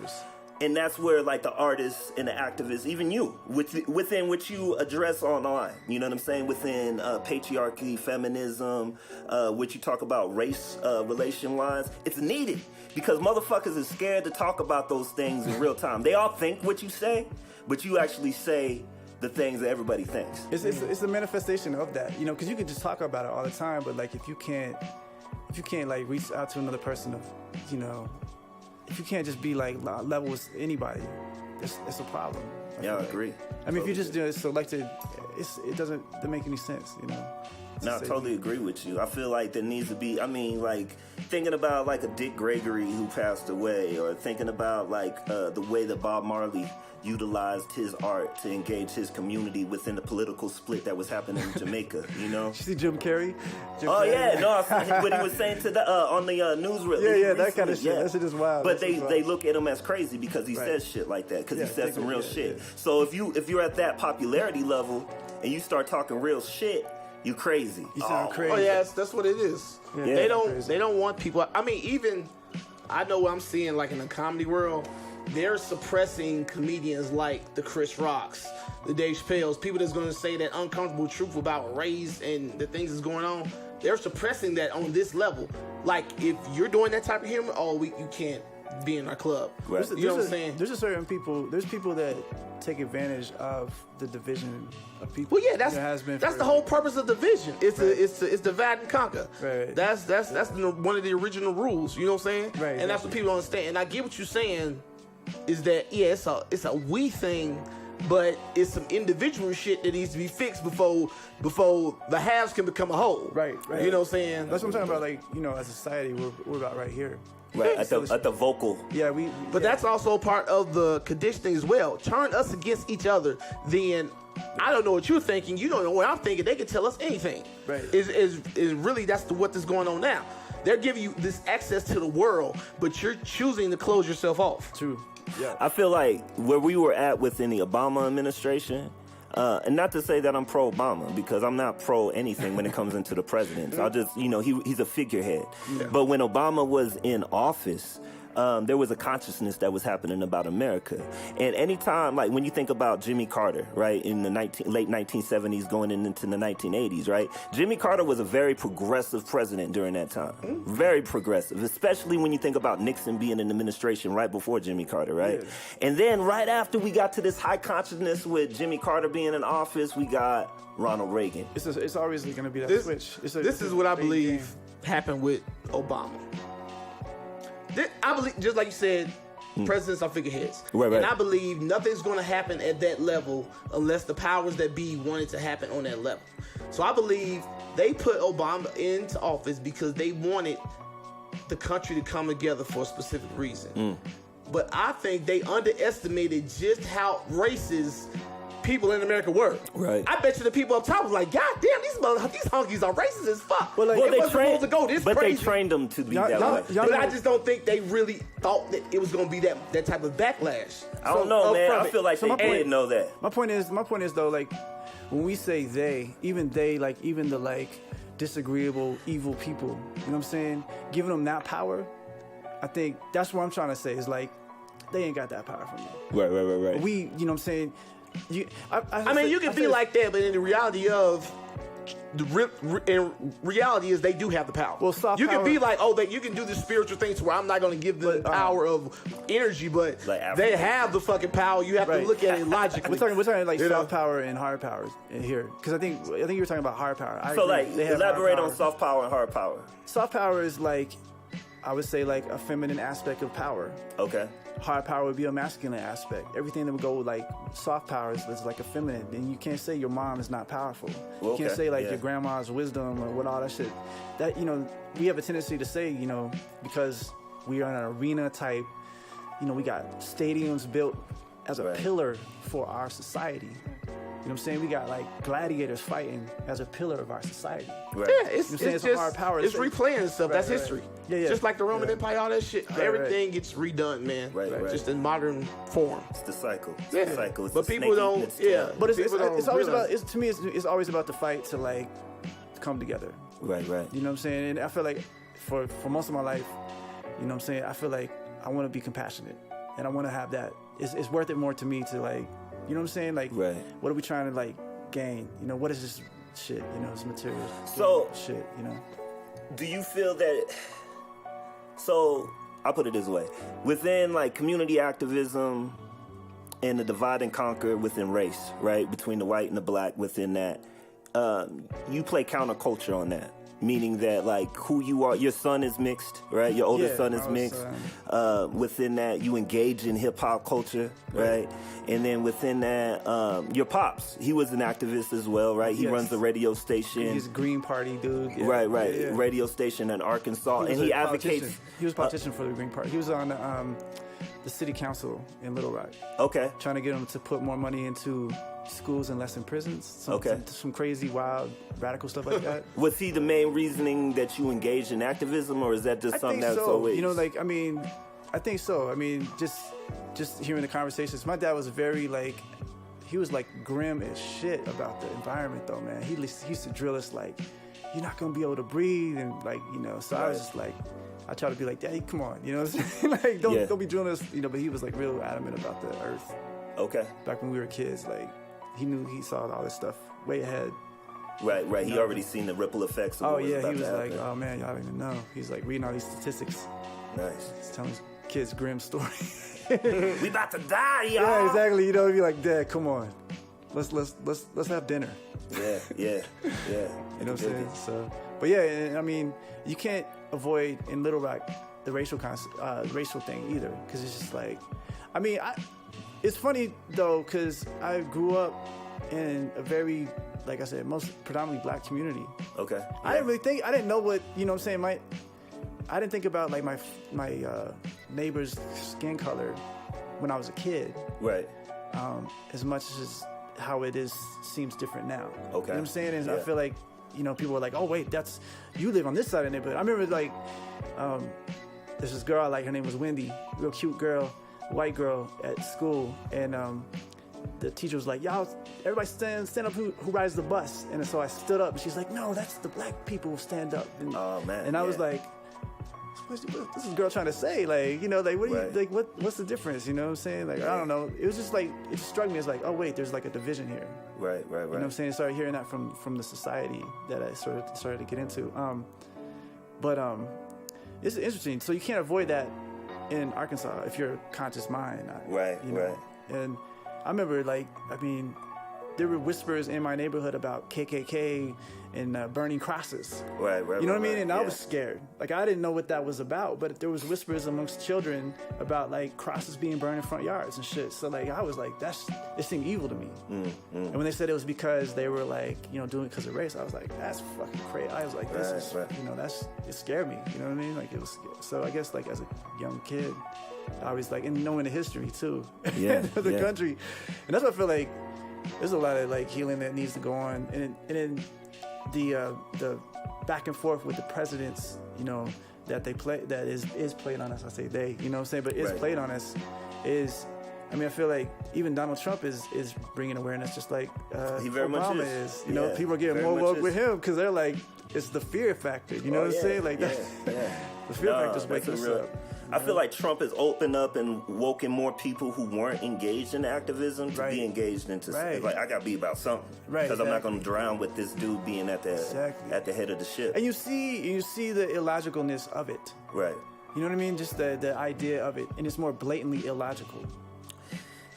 And that's where, like, the artists and the activists, even you, within which you address online, you know what I'm saying? Within patriarchy, feminism, which you talk about race relation lines, it's needed because motherfuckers are scared to talk about those things in real time. They all think what you say, but you actually say the things that everybody thinks. It's a manifestation of that, you know, because you can just talk about it all the time, but like if you can't like reach out to another person, of, you know, if you can't just be like level with anybody, it's a problem. I agree. I mean, if you just do it selected, it doesn't make any sense, you know. No, I totally agree with you. I feel like there needs to be, I mean, like, thinking about, like, a Dick Gregory who passed away, or thinking about, like, the way that Bob Marley utilized his art to engage his community within the political split that was happening in Jamaica, you know? You see Jim Carrey? What he was saying to the on the news release. Yeah, that kind of shit. That shit is wild. But they look at him as crazy because he says shit like that, because he says some real shit. Yeah. So if you're at that popularity level and you start talking real shit, you crazy. You sound crazy. Oh yes, that's what it is. Yeah, they don't want people. I mean, even I know what I'm seeing, like in the comedy world, they're suppressing comedians like the Chris Rocks, the Dave Chappelle's, people that's going to say that uncomfortable truth about race and the things that's going on. They're suppressing that on this level. Like, if you're doing that type of humor, you can't be in our club. Right. You know what I'm saying? There's there's people that take advantage of the division of people. Well, yeah, that's the whole purpose of division. It's divide and conquer. Right. That's one of the original rules. You know what I'm saying? Right. And that's what people don't understand. And I get what you're saying. Is that it's a we thing, but it's some individual shit that needs to be fixed before the halves can become a whole. Right. You know what I'm saying? That's what I'm talking about. Like, you know, as a society, we're about right here. Right, at the vocal. Yeah, But that's also part of the conditioning as well. Turn us against each other, then I don't know what you're thinking. You don't know what I'm thinking. They can tell us anything. Right. Is really what is going on now. They're giving you this access to the world, but you're choosing to close yourself off. True. Yeah. I feel like where we were at within the Obama administration, and not to say that I'm pro-Obama, because I'm not pro anything when it comes into the president. I'll just, you know, he's a figurehead. Yeah. But when Obama was in office, there was a consciousness that was happening about America. And anytime, like when you think about Jimmy Carter, right, in the late 1970s going into the 1980s, right, Jimmy Carter was a very progressive president during that time. Very progressive, especially when you think about Nixon being in administration right before Jimmy Carter, right? Yeah. And then right after we got to this high consciousness with Jimmy Carter being in office, we got Ronald Reagan. It's obviously going to be that switch. This is what I believe happened with Obama. I believe, just like you said, presidents are figureheads. Right. And I believe nothing's going to happen at that level unless the powers that be wanted to happen on that level. So I believe they put Obama into office because they wanted the country to come together for a specific reason. But I think they underestimated just how racist people in America were. Right. I bet you the people up top was like, God damn, these hunkies are racist as fuck. Well, it wasn't supposed to go this but crazy. They trained them to be that way. But I just don't think they really thought that it was going to be that type of backlash. I don't know, man. I feel like they didn't know that. My point is though, like when we say they, even the disagreeable, evil people, you know what I'm saying? Giving them that power, I think that's what I'm trying to say is like, they ain't got that power from me. Right. We, you know what I'm saying? I mean, you can be like that, but in the reality of reality is they do have the power. Well, soft you power, can be like, you can do the spiritual things where I'm not going to give them the power of energy, but like they have the fucking power. You have to look at it logically. We're talking like soft power and hard power in here, because I think you were talking about hard power. So like, elaborate on soft power and hard power. Soft power is like, I would say like a feminine aspect of power. Okay. Hard power would be a masculine aspect. Everything that would go with like soft power is like a feminine. And you can't say your mom is not powerful. You can't say like your grandma's wisdom or what all that shit. That, we have a tendency to say, because we are in an arena type, we got stadiums built as a pillar for our society. You know what I'm saying? We got like gladiators fighting as a pillar of our society. Right. Yeah, it's just hard power. It's replaying itself. That's history. Yeah. Just like the Roman Empire, all that shit. Everything gets redone, man. Right. Just in modern form. It's the cycle. It's the cycle. It's but people don't. But it's always about. To me, it's always about the fight to like come together. Right. You know what I'm saying? And I feel like for most of my life, you know what I'm saying, I feel like I want to be compassionate and I want to have that. It's worth it more to me to like. You know what I'm saying? Like, what are we trying to like gain? What is this shit? It's material. So shit. Do you feel that? So I'll put it this way: within like community activism and the divide and conquer within race, right, between the white and the black, within that, you play counterculture on that. Meaning that, like, who you are, your son is mixed, right? Your oldest son is mixed. Within that, you engage in hip-hop culture, right? And then within that, your pops, he was an activist as well, right? He runs a radio station. He's a Green Party dude. Yeah. Right. Yeah. Radio station in Arkansas. And he advocates... He was a politician for the Green Party. He was on the city council in Little Rock. Okay. Trying to get him to put more money into schools and less in prisons. Some crazy, wild, radical stuff like that. Was he the main reasoning that you engaged in activism, or is that just something that's always... I think so. Just hearing the conversations. My dad was very, he was, grim as shit about the environment, though, man. He used to drill us, you're not going to be able to breathe, and, so I was just, I try to be like, Daddy, come on, you know what I'm saying? Don't be drilling us, but he was, real adamant about the earth. Okay. Back when we were kids, he saw all this stuff way ahead. Right. He already seen the ripple effects of what was about he was to happen. oh man, y'all don't even know. He's reading all these statistics. Nice. He's telling his kids grim story. We about to die, y'all. Yeah, exactly. You'd be like, Dad, come on. Let's have dinner. Yeah. You know what I'm saying? So, but yeah, you can't avoid in Little Rock the racial thing either, because it's just it's funny though, because I grew up in a very, like I said, most predominantly black community. Okay. Yeah. I didn't really think, I didn't know what, you know what I'm saying, I didn't think about my neighbor's skin color when I was a kid. Right. As much as how it seems different now. Okay. You know what I'm saying? And I feel like, people were like, oh wait, you live on this side of the neighborhood. I remember there's this girl, her name was Wendy, real cute girl, white girl at school, and the teacher was like, y'all, everybody stand up who rides the bus. And so I stood up, and she's like, no, that's the black people who stand up. And, oh man. And I was like, what's this girl trying to say? Like, you know, like, what do you, like, what's the difference? You know what I'm saying? Like, I don't know. It was just like, it just struck me as like, oh, wait, there's like a division here. Right. You know what I'm saying? I started hearing that from the society that I started to get into. It's interesting. So you can't avoid that in Arkansas if you're a conscious mind. Right. And I remember, like, I mean, there were whispers in my neighborhood about KKK and burning crosses. Right. You know what I mean? And I was scared. Like, I didn't know what that was about, but there was whispers amongst children about, like, crosses being burned in front yards and shit. So, like, I was like, it seemed evil to me. And when they said it was because they were, like, you know, doing it because of race, I was like, that's fucking crazy. I was like, this is, you know, it scared me. You know what I mean? Like, it was, so I guess, like, as a young kid, I was like, and knowing the history, too. Of the country. And that's what I feel like, there's a lot of, like, healing that needs to go on. And then the back and forth with the presidents, you know, that they play, that is played on us. I say they, you know what I'm saying? But is played on us is, I mean, I feel like even Donald Trump is bringing awareness, just like he very Obama much is. You know, people are getting more woke with him because they're like, it's the fear factor. You know what I'm saying? Like, the fear factor's waking us up. I feel like Trump has opened up and woken more people who weren't engaged in activism to be engaged into like, I gotta be about something, because I'm not gonna drown with this dude being at the head of the ship. And you see the illogicalness of it, right? You know what I mean? Just the idea of it, and it's more blatantly illogical.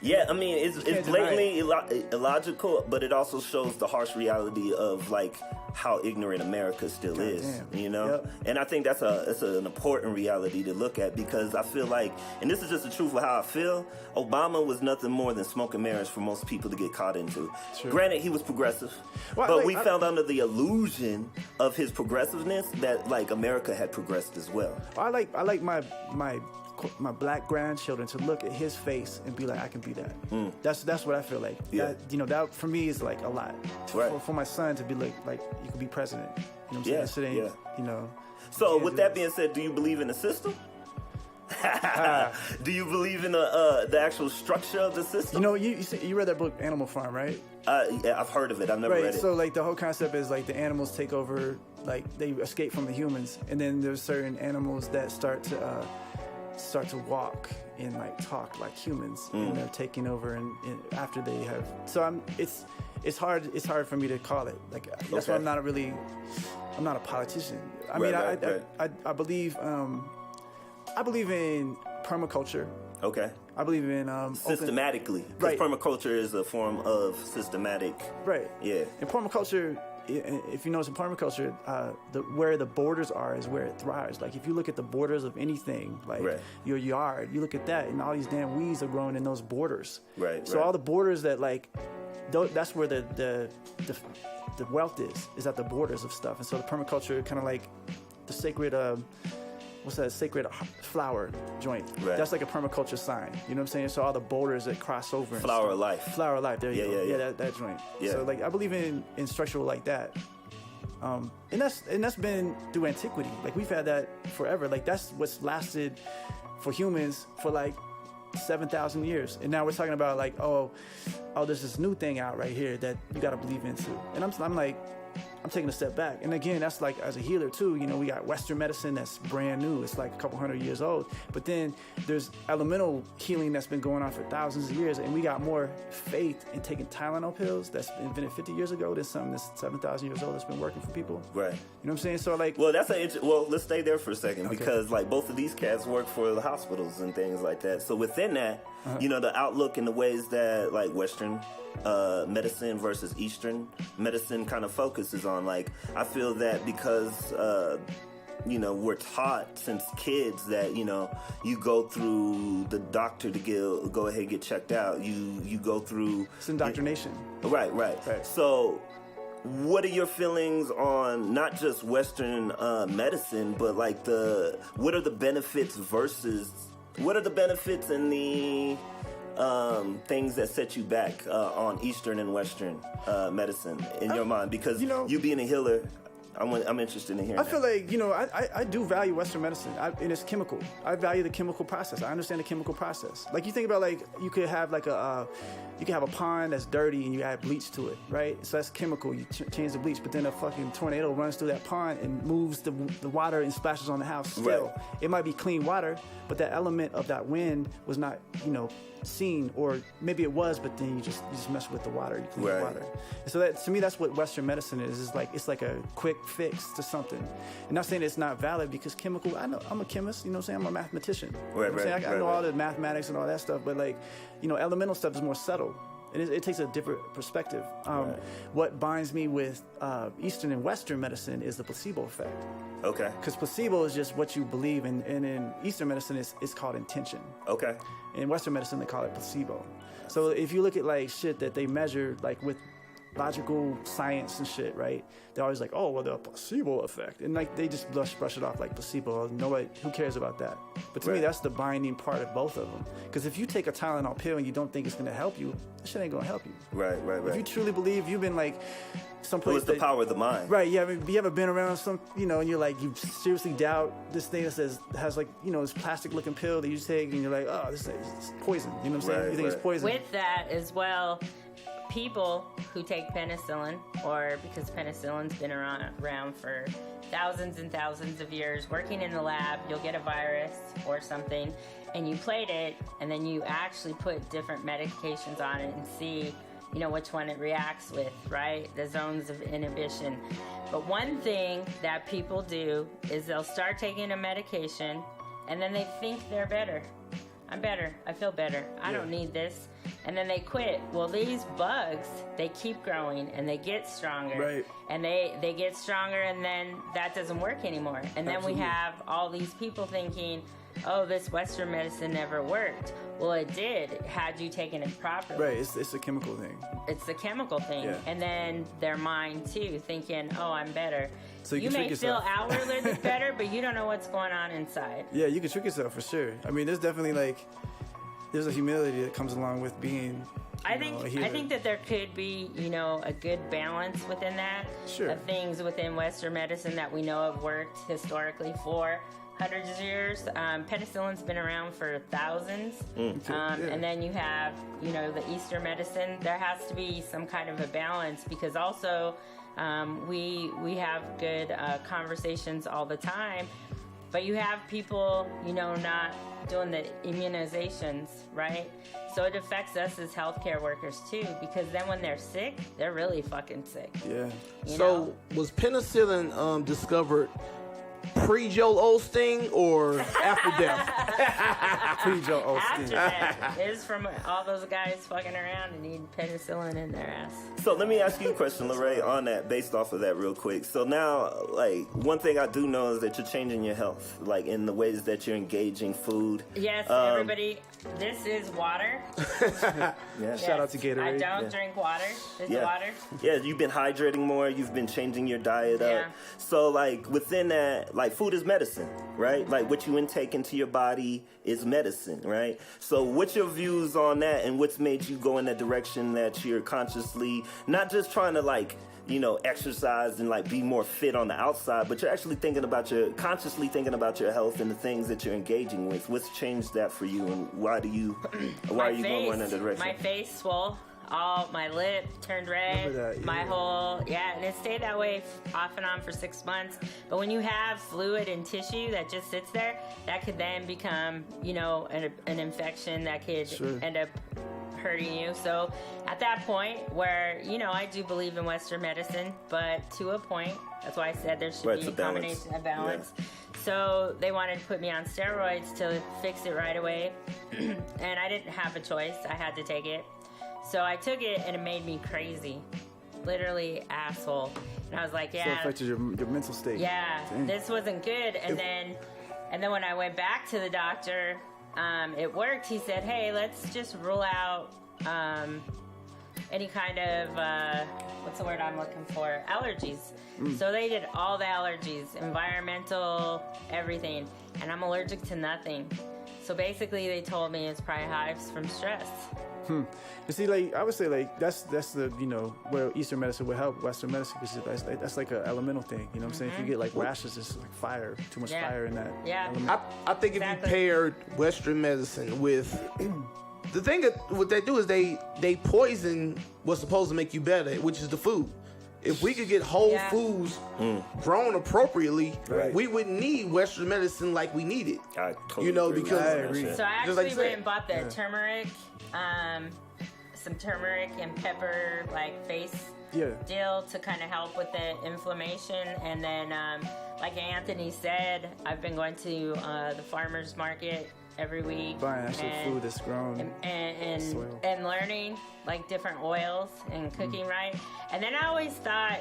Yeah, I mean, it's blatantly illogical, but it also shows the harsh reality of, like, how ignorant America still is, you know? And I think it's an important reality to look at, because I feel like, and this is just the truth of how I feel, Obama was nothing more than smoke and mirrors for most people to get caught into. True. Granted, he was progressive, but we found under the illusion of his progressiveness that, like, America had progressed as well. I like my black grandchildren to look at his face and be like, I can be that. That's what I feel like. That, you know, that for me is like a lot. For my son to be like you could be president. You know what I'm saying? You know. So with that being said, do you believe in the system? Do you believe in the actual structure of the system? You know, you read that book Animal Farm, right? Yeah, I've heard of it. I've never read it. So like the whole concept is like the animals take over, like they escape from the humans, and then there's certain animals that start to walk and like talk like humans, and they're taking over and after they have. So it's hard for me to call it. Like that's why I'm not a politician. I mean, I believe in permaculture. Okay. I believe in systematically. Because permaculture is a form of systematic. Right. Yeah. And permaculture, if you notice in permaculture, where the borders are is where it thrives. Like if you look at the borders of anything, like your yard, you look at that, and all these damn weeds are growing in those borders. Right. So all the borders that like, that's where the wealth is at the borders of stuff. And so the permaculture kind of like the sacred. What's that sacred flower joint? Right. That's like a permaculture sign. You know what I'm saying? So all the borders that cross over. Flower of life. Flower of life. There you go. Yeah, that joint. Yeah. So like I believe in structural like that. And that's been through antiquity. Like we've had that forever. Like that's what's lasted for humans for like 7,000 years. And now we're talking about like, oh, there's this new thing out right here that you got to believe into. And I'm like, I'm taking a step back. And again, that's like as a healer too, you know, we got Western medicine that's brand new. It's like a couple hundred years old. But then there's elemental healing that's been going on for thousands of years. And we got more faith in taking Tylenol pills that's been invented 50 years ago than something that's 7,000 years old that's been working for people. Right. You know what I'm saying? So like... Well, let's stay there for a second because like both of these cats work for the hospitals and things like that. So within that, you know, the outlook and the ways that like Western medicine versus Eastern medicine kind of focuses on, like, I feel that because you know, we're taught since kids that, you know, you go through the doctor to go ahead and get checked out. You go through... It's indoctrination. Right. So what are your feelings on not just Western medicine, but like what are the benefits and the things that set you back on Eastern and Western medicine in your mind? Because you being a healer, I'm interested in hearing I feel like, I do value Western medicine, and it's chemical. I value the chemical process. I understand the chemical process. Like, you think about, like, you could have a pond that's dirty and you add bleach to it, right? So that's chemical. You change the bleach, but then a fucking tornado runs through that pond and moves the water and splashes on the house. Still, right. It might be clean water, but that element of that wind was not, seen, or maybe it was, but then you just mess with the water, you clean the water. And so that, to me, that's what Western medicine is. It's like a quick fix to something. And not saying it's not valid, because chemical, I know, I'm a chemist, I'm a mathematician. I know all the mathematics and all that stuff, but elemental stuff is more subtle. It takes a different perspective. What binds me with Eastern and Western medicine is the placebo effect. Okay. Because placebo is just what you believe, and in Eastern medicine, it's called intention. Okay. In Western medicine, they call it placebo. So if you look at, like, shit that they measure, like, with logical science and shit, right? They're always like, oh, well, the placebo effect. And, like, they just brush it off like placebo. Nobody, who cares about that? But to me, that's the binding part of both of them. Because if you take a Tylenol pill and you don't think it's going to help you, that shit ain't going to help you. Right. If you truly believe, you've been, like, someplace. It's the power of the mind. Right, yeah. I mean, you ever been around some, and you're like, you seriously doubt this thing that has like, this plastic looking pill that you take, and you're like, oh, this is poison. You know what I'm saying? You think it's poison. With that as well, people who take penicillin, or because penicillin's been around for thousands and thousands of years, working in the lab, you'll get a virus or something, and you plate it, and then you actually put different medications on it and see which one it reacts with, right? The zones of inhibition. But one thing that people do is they'll start taking a medication, and then they think they're better. I'm better. I feel better. I don't need this. And then they quit. Well, these bugs, they keep growing, and they get stronger. Right. And they get stronger, and then that doesn't work anymore. And then we have all these people thinking, oh, this Western medicine never worked. Well, it did, had you taken it properly. Right, it's a chemical thing. It's a chemical thing. Yeah. And then their mind, too, thinking, oh, I'm better. So you may feel outwardly better, but you don't know what's going on inside. Yeah, you can trick yourself for sure. I mean, there's definitely, there's a humility that comes along with being I think that there could be, a good balance within that. Sure. Of things within Western medicine that we know have worked historically for hundreds of years. Penicillin's been around for thousands. And then you have, the Eastern medicine. There has to be some kind of a balance, because also we have good conversations all the time. But you have people, not doing the immunizations, right? So it affects us as healthcare workers too, because then when they're sick, they're really fucking sick. Yeah. So was penicillin discovered pre-Joel Osteen or after death? Pre-Joel Osteen. After that. It was from all those guys fucking around and needing penicillin in their ass. So let me ask you a question, La Rae, on that, based off of that real quick. So now, one thing I do know is that you're changing your health, in the ways that you're engaging food. Yes, everybody, this is water. Yes. Shout out to Gatorade. I don't drink water. This is water. Yeah, you've been hydrating more. You've been changing your diet up. So, within that, food is medicine, right? What you intake into your body is medicine, right? So what's your views on that, and what's made you go in that direction that you're consciously not just trying to exercise and be more fit on the outside, but you're actually consciously thinking about your health and the things that you're engaging with? What's changed that for you, and why are you going in that direction? My face swole. All my lip turned red, and it stayed that way off and on for 6 months. But when you have fluid and tissue that just sits there, that could then become, an infection that could end up hurting you. So at that point where, I do believe in Western medicine, but to a point, that's why I said there should be a combination of balance. Yeah. So they wanted to put me on steroids to fix it right away. And I didn't have a choice. I had to take it. So I took it, and it made me crazy. Literally asshole. And I was like, yeah. So it affected your mental state. Yeah. Dang. This wasn't good. And then when I went back to the doctor, it worked. He said, hey, let's just rule out any kind of, what's the word I'm looking for? Allergies. So they did all the allergies, environmental, everything. And I'm allergic to nothing. So basically they told me it's probably hives from stress. You see, like I would say, like that's the where Eastern medicine would help Western medicine, because that's like an elemental thing. You know what I'm saying? If you get like rashes, it's like fire, too much fire in that. Yeah. Element. I think if you paired Western medicine with the thing that what they do is they poison what's supposed to make you better, which is the food. If we could get whole foods grown appropriately, we wouldn't need Western medicine like we need it. I totally agree. Because I agree. So I actually went and bought the turmeric, some turmeric and pepper like face deal to kind of help with the inflammation. And then, like Anthony said, I've been going to the farmer's market every week, buying actual food that's grown and learning like different oils and cooking right. And then I always thought,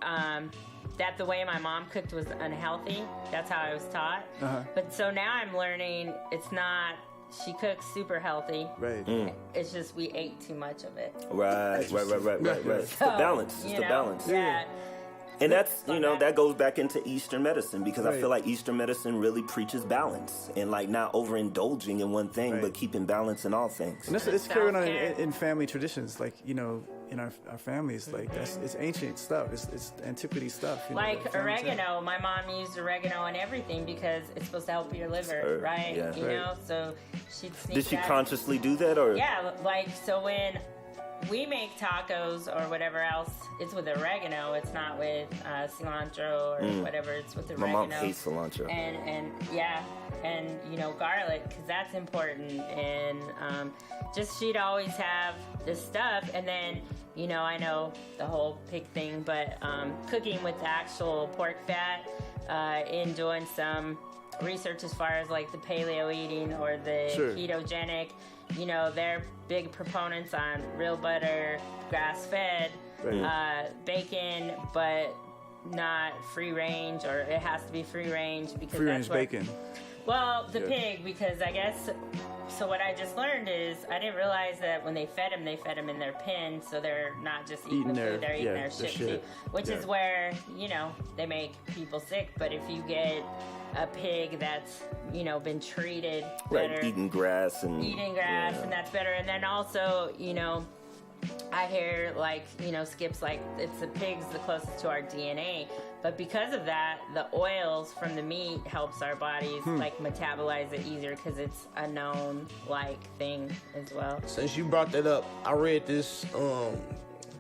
that the way my mom cooked was unhealthy. That's how I was taught. But so now I'm learning it's not. She cooks super healthy. Right. It's just we ate too much of it. Right. It's the balance. It's the balance. Yeah. And that's, that goes back into Eastern medicine, because I feel like Eastern medicine really preaches balance and like not overindulging in one thing, but keeping balance in all things. And it's carried on in family traditions, like, in our families, like it's ancient stuff. It's antiquity stuff. Like oregano. My mom used oregano in everything because it's supposed to help your liver, right? Yeah. So she'd sneak Did she that. consciously do that, or? Yeah, like, so when we make tacos or whatever else, it's with oregano. It's not with cilantro or whatever. It's with oregano. My mom hates cilantro. And garlic, because that's important. And just she'd always have this stuff. And then, I know the whole pig thing, but cooking with the actual pork fat in doing some research as far as like the paleo eating or the ketogenic, they're big proponents on real butter, grass-fed, bacon, but not free range, or it has to be free range because free that's range bacon. Well, the pig, because I guess. So what I just learned is I didn't realize that when they fed them in their pen, so they're not just eating the food, they're eating their shit too, which is where they make people sick. But if you get a pig that's been treated better, eating grass, and that's better. And then also I hear Skip's like it's the pig's the closest to our DNA, but because of that, the oils from the meat helps our bodies like metabolize it easier because it's a known thing as well. Since you brought that up, I read this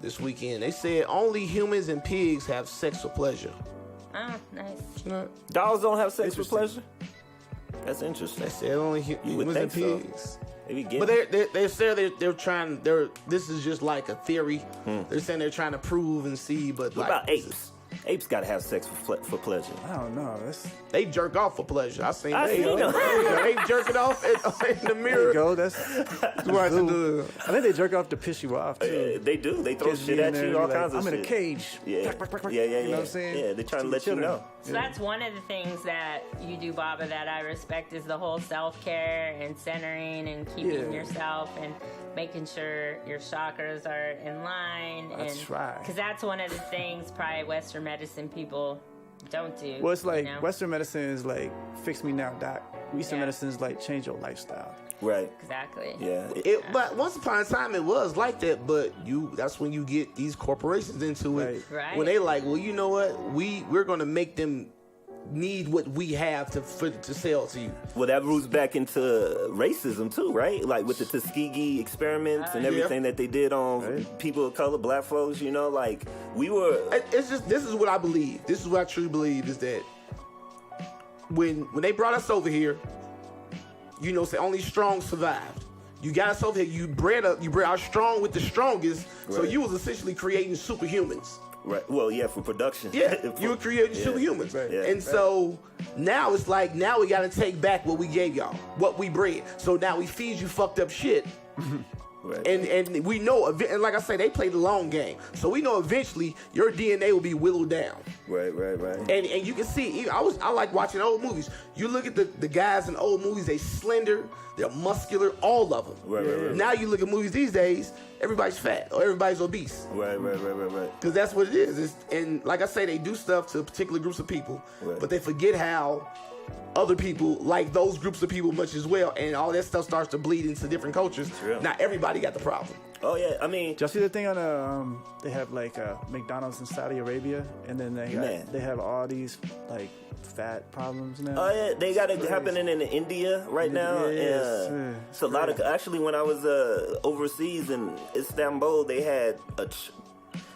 this weekend. They said only humans and pigs have sex for pleasure. Oh, nice. Dogs don't have sex for pleasure? That's interesting. They said only humans and pigs. So. But they say they're trying. This is just like a theory. They're saying they're trying to prove and see. But what about apes? Apes gotta have sex for pleasure. I don't know. They jerk off for pleasure. I seen them. They jerking off in the mirror. There you go. That's what I think they jerk off to piss you off too. They do. They throw shit at you, all kinds of shit. I'm in a cage. Yeah. You know what I'm saying? Yeah, they're trying to let you know. So that's one of the things that you do, Baba, that I respect is the whole self-care and centering and keeping yourself and making sure your chakras are in line. That's right. Because that's one of the things probably Western medicine people don't do. Well, it's like Western medicine is like fix me now, doc. Eastern medicine is like change your lifestyle. Right. Exactly. Yeah. But once upon a time it was like that. But that's when you get these corporations into it. Right. When they like, well, you know what? We're gonna make them need what we have to sell to you. Well, that roots back into racism too, right? Like with the Tuskegee experiments and everything that they did on people of color, black folks. We were. It's just this is what I believe. This is what I truly believe is that when they brought us over here, say only strong survived. You got us over here. You bred our strong with the strongest. Right. So you was essentially creating superhumans. Right. Well, for production. Yeah, you were creating superhumans. Right. And so now it's like, now we got to take back what we gave y'all, what we bred. So now we feed you fucked up shit. Right. And we know, and like I say, they play the long game. So we know eventually your DNA will be whittled down. Right. And you can see, I like watching old movies. You look at the guys in old movies, they slender, they're muscular, all of them. Right. Now you look at movies these days, everybody's fat or everybody's obese. Right. Because that's what it is. And like I say, they do stuff to particular groups of people, but they forget how other people like those groups of people much as well, and all that stuff starts to bleed into different cultures. Not everybody got the problem. Oh yeah, I mean, did y'all see the thing on they have like McDonald's in Saudi Arabia, and then they have all these like fat problems now. Oh yeah, they got it happening in India right now. It's a lot of. Actually, when I was overseas in Istanbul, they had a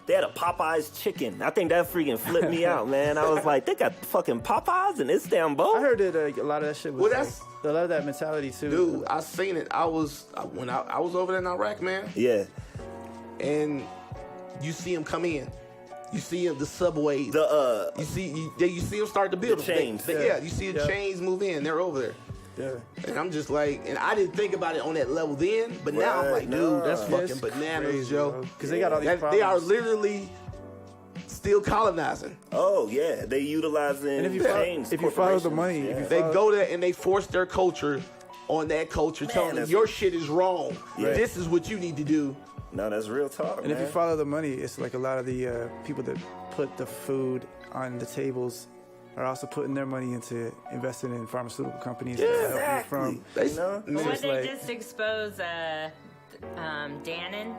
Popeyes chicken. I think that freaking flipped me out, man. I was like, they got fucking Popeyes in Istanbul? I heard that a lot of that shit was a lot of that mentality too. Dude, I seen it. When I was over there in Iraq, man. Yeah. And you see them come in. You see the subways. You see them start to build the chains. You see the chains move in. They're over there. Yeah. And I'm just like, and I didn't think about it on that level then, but now I'm like, dude, that's fucking bananas, crazy, Joe. Because they got all these problems. They are literally still colonizing. Oh yeah, they utilizing chains. If you follow the money, they go there and they force their culture on that culture, telling them your shit is wrong. Yeah. This is what you need to do. No, that's real talk. And if you follow the money, it's like a lot of the people that put the food on the tables are also putting their money into investing in pharmaceutical companies that help you from. They just expose Dannon,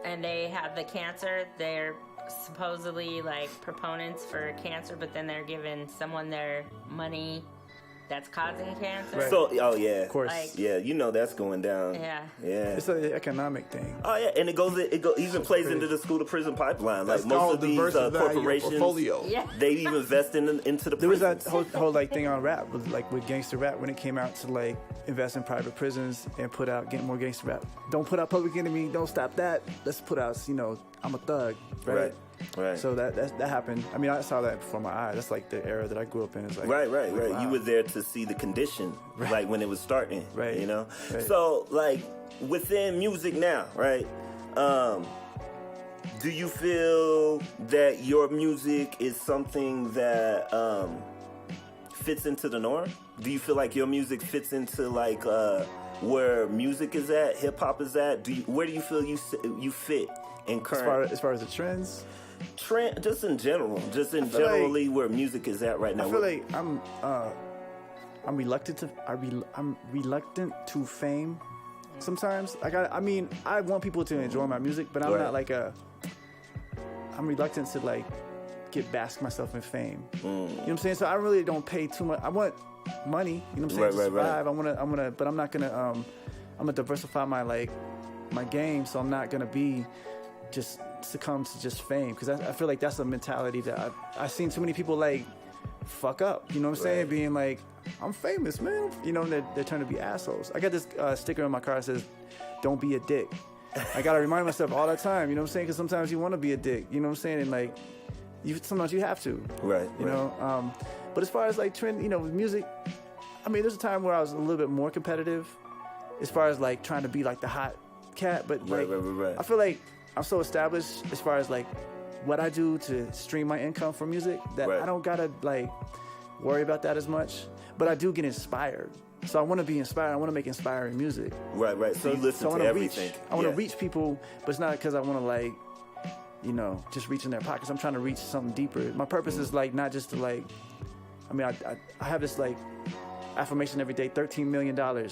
and they have the cancer. They're supposedly like proponents for cancer, but then they're giving someone their money that's causing cancer. Right. So, oh yeah, of course, that's going down. Yeah. It's an economic thing. Oh yeah, and it even plays into the school to prison pipeline. Like most of these corporations, they even invest into the. There was that whole like thing on rap, with gangster rap when it came out to like invest in private prisons and get more gangster rap. Don't put out Public Enemy. Don't stop that. Let's put out I'm a thug. Right. So that happened. I mean, I saw that before my eyes. That's like the era that I grew up in. It's like right. Wow. You were there to see the condition, like when it was starting. Right. You know. Right. So like within music now, right? Do you feel that your music is something that fits into the norm? Do you feel like your music fits into like where music is at, hip hop is at? Where do you feel you fit in current? As far as the trends. Just in general, generally where music is at right now. I feel like I'm reluctant to fame. Sometimes I want people to enjoy my music, but I'm not like I'm reluctant to like bask myself in fame. You know what I'm saying? So I really don't pay too much. I want money. You know what I'm saying? To survive. Right. But I'm not gonna. I'm gonna diversify my game, so I'm not gonna be just succumb to just fame, because I feel like that's a mentality that I've seen too many people like fuck up. You know what I'm saying? Being like, I'm famous, man. You know, they're trying to be assholes. I got this sticker on my car that says, "Don't be a dick." I gotta remind myself all the time. You know what I'm saying? Because sometimes you want to be a dick. You know what I'm saying? And like, sometimes you have to. Right. You know. But as far as like trend, with music, I mean, there's a time where I was a little bit more competitive, as far as like trying to be like the hot cat. But like, I feel like I'm so established as far as like what I do to stream my income from music that I don't gotta like worry about that as much. But I do get inspired. So I want to be inspired. I want to make inspiring music. Right. So you listen to everything. I want to reach people, but it's not because I want to like, just reach in their pockets. I'm trying to reach something deeper. My purpose is like not just to like, I have this like affirmation every day, $13 million, right?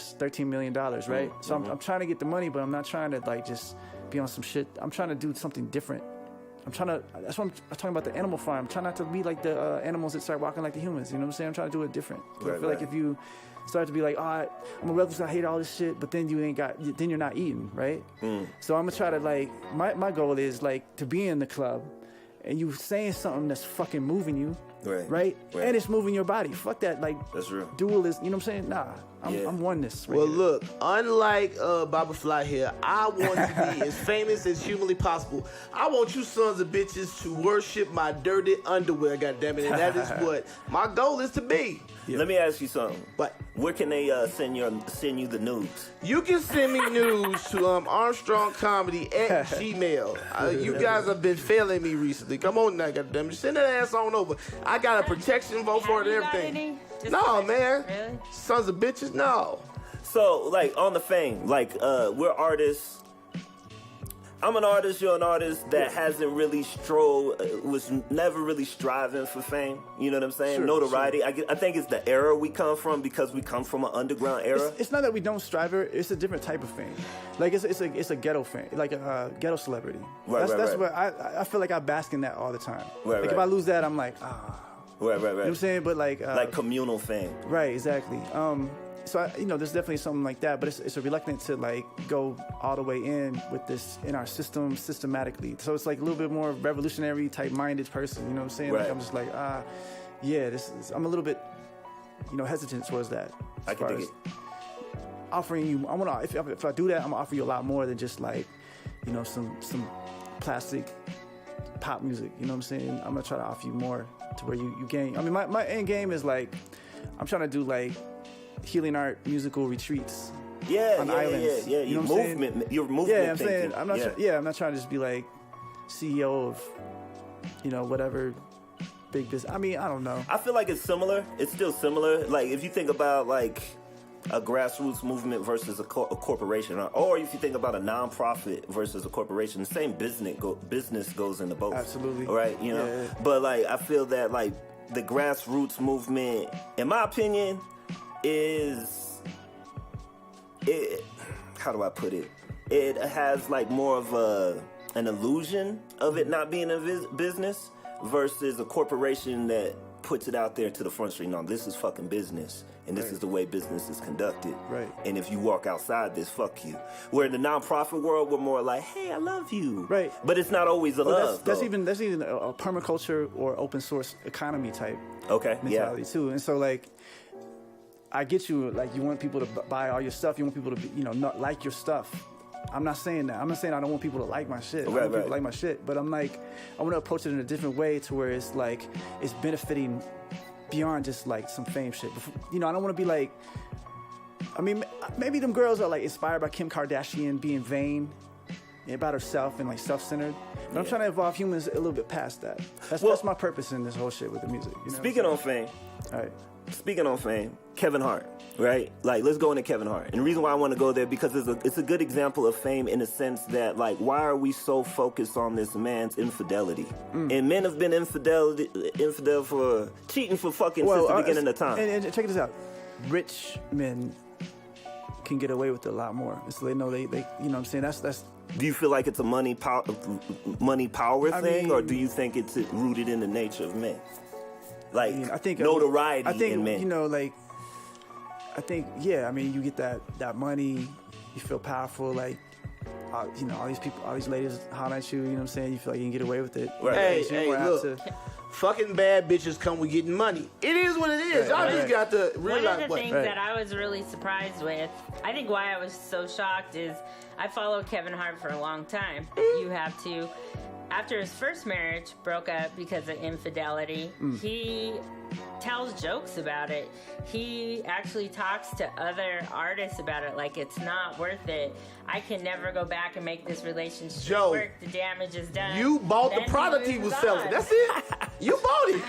So I'm trying to get the money, but I'm not trying to like just be on some shit. I'm trying to do something different. That's what I'm talking about, the animal farm. I'm trying not to be like the animals that start walking like the humans. You know what I'm saying? I'm trying to do it different. I feel like if you start to be like, I'm a rebel, I hate all this shit, but then then you're not eating, right? So I'm gonna try to like, my goal is like to be in the club and you saying something that's fucking moving you, right? And it's moving your body. Fuck that, like, that's real. Dualist, you know what I'm saying? Nah, I'm oneness. Right well, here. Look, unlike Babahfly here, I want to be as famous as humanly possible. I want you sons of bitches to worship my dirty underwear, goddammit, and that is what my goal is to be. Yeah. Let me ask you something. But where can they send you the nudes? You can send me nudes to ArmstrongComedy@gmail. You guys have been failing me recently. Come on now, goddammit, send that ass on over. I got a protection vote for it and everything. No, man. Really? Sons of bitches, no. So, like, on the fame, like, we're artists. I'm an artist, you're an artist that hasn't really was never really striving for fame. You know what I'm saying? Sure, Notoriety. Sure. I think it's the era we come from because we come from an underground era. It's not that we don't strive for it. It's a different type of fame. Like it's a ghetto fame, like a ghetto celebrity. That's what I feel like I bask in that all the time. If I lose that, I'm like, Right. You know what I'm saying? But like communal fame. Right, exactly. So there's definitely something like that, but it's a reluctance to like go all the way in with this in our system systematically. So it's like a little bit more revolutionary type minded person. You know what I'm saying? Right. Like I'm just like I'm a little bit hesitant towards that. I can dig it. Offering you, if I do that, I'm gonna offer you a lot more than just like some plastic pop music. You know what I'm saying? I'm gonna try to offer you more to where you gain. I mean, my end game is like I'm trying to do like healing art musical retreats on islands. Yeah. You know what I'm saying? Your movement. Yeah, I'm saying I'm not. I'm not trying to just be like CEO of whatever big business. I mean, I don't know. I feel like it's similar. It's still similar. Like if you think about like a grassroots movement versus a corporation, or if you think about a nonprofit versus a corporation, the same business goes into both. Absolutely. Right? Yeah. But like I feel that like the grassroots movement, in my opinion, how do I put it? It has like more of an illusion of it not being a business versus a corporation that puts it out there to the front street. No, this is fucking business, and this is the way business is conducted. Right. And if you walk outside this, fuck you. Where in the nonprofit world, we're more like, hey, I love you. Right. But it's not always love. That's even a permaculture or open source economy type mentality too. And so like, I get you. Like, you want people to buy all your stuff. You want people to be, not like your stuff. I'm not saying that. I'm not saying I don't want people to like my shit. I want people to like my shit. But I'm like, I want to approach it in a different way to where it's like, it's benefiting beyond just like some fame shit. I don't want to be like, I mean, maybe them girls are like inspired by Kim Kardashian being vain about herself and like self-centered. But I'm trying to evolve humans a little bit past that. That's my purpose in this whole shit with the music. Speaking on fame. All right. Speaking on fame, Kevin Hart, right? Like, let's go into Kevin Hart. And the reason why I want to go there, because it's a good example of fame in the sense that, like, why are we so focused on this man's infidelity? And men have been infidel for cheating for fucking since the beginning of time. And check this out. Rich men can get away with it a lot more. So they know they you know what I'm saying? That's. Do you feel like it's a money power thing, or do you think it's rooted in the nature of men? Like, I think notoriety in men. You get that money, you feel powerful, like, all these people, all these ladies holler at you, you know what I'm saying? You feel like you can get away with it. Right. Hey, look. Fucking bad bitches come with getting money. It is what it is. Y'all just got to realize. One of the things that I was really surprised with, I think why I was so shocked is I followed Kevin Hart for a long time. You have to. After his first marriage broke up because of infidelity, he tells jokes about it. He actually talks to other artists about it, like it's not worth it. I can never go back and make this relationship work. The damage is done. You bought the product he was selling. That's it. You bought it.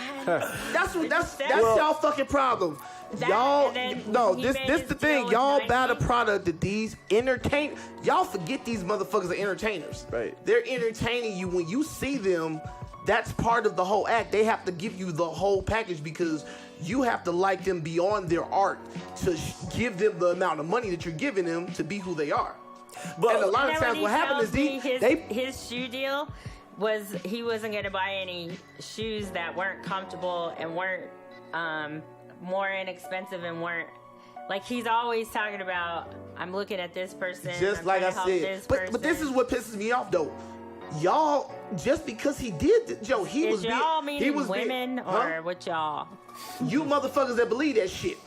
That's y'all fucking problem. This the thing. Y'all buy the product that these y'all forget these motherfuckers are entertainers. Right. They're entertaining you. When you see them, that's part of the whole act. They have to give you the whole package because you have to like them beyond their art to give them the amount of money that you're giving them to be who they are. But a lot of times what happens is his shoe deal was he wasn't going to buy any shoes that weren't comfortable and weren't more inexpensive and weren't like he's always talking about. I'm looking at this person. Just like I said, but this is what pisses me off though. Y'all, just because he did, Joe, he was women or what y'all? You motherfuckers that believe that shit.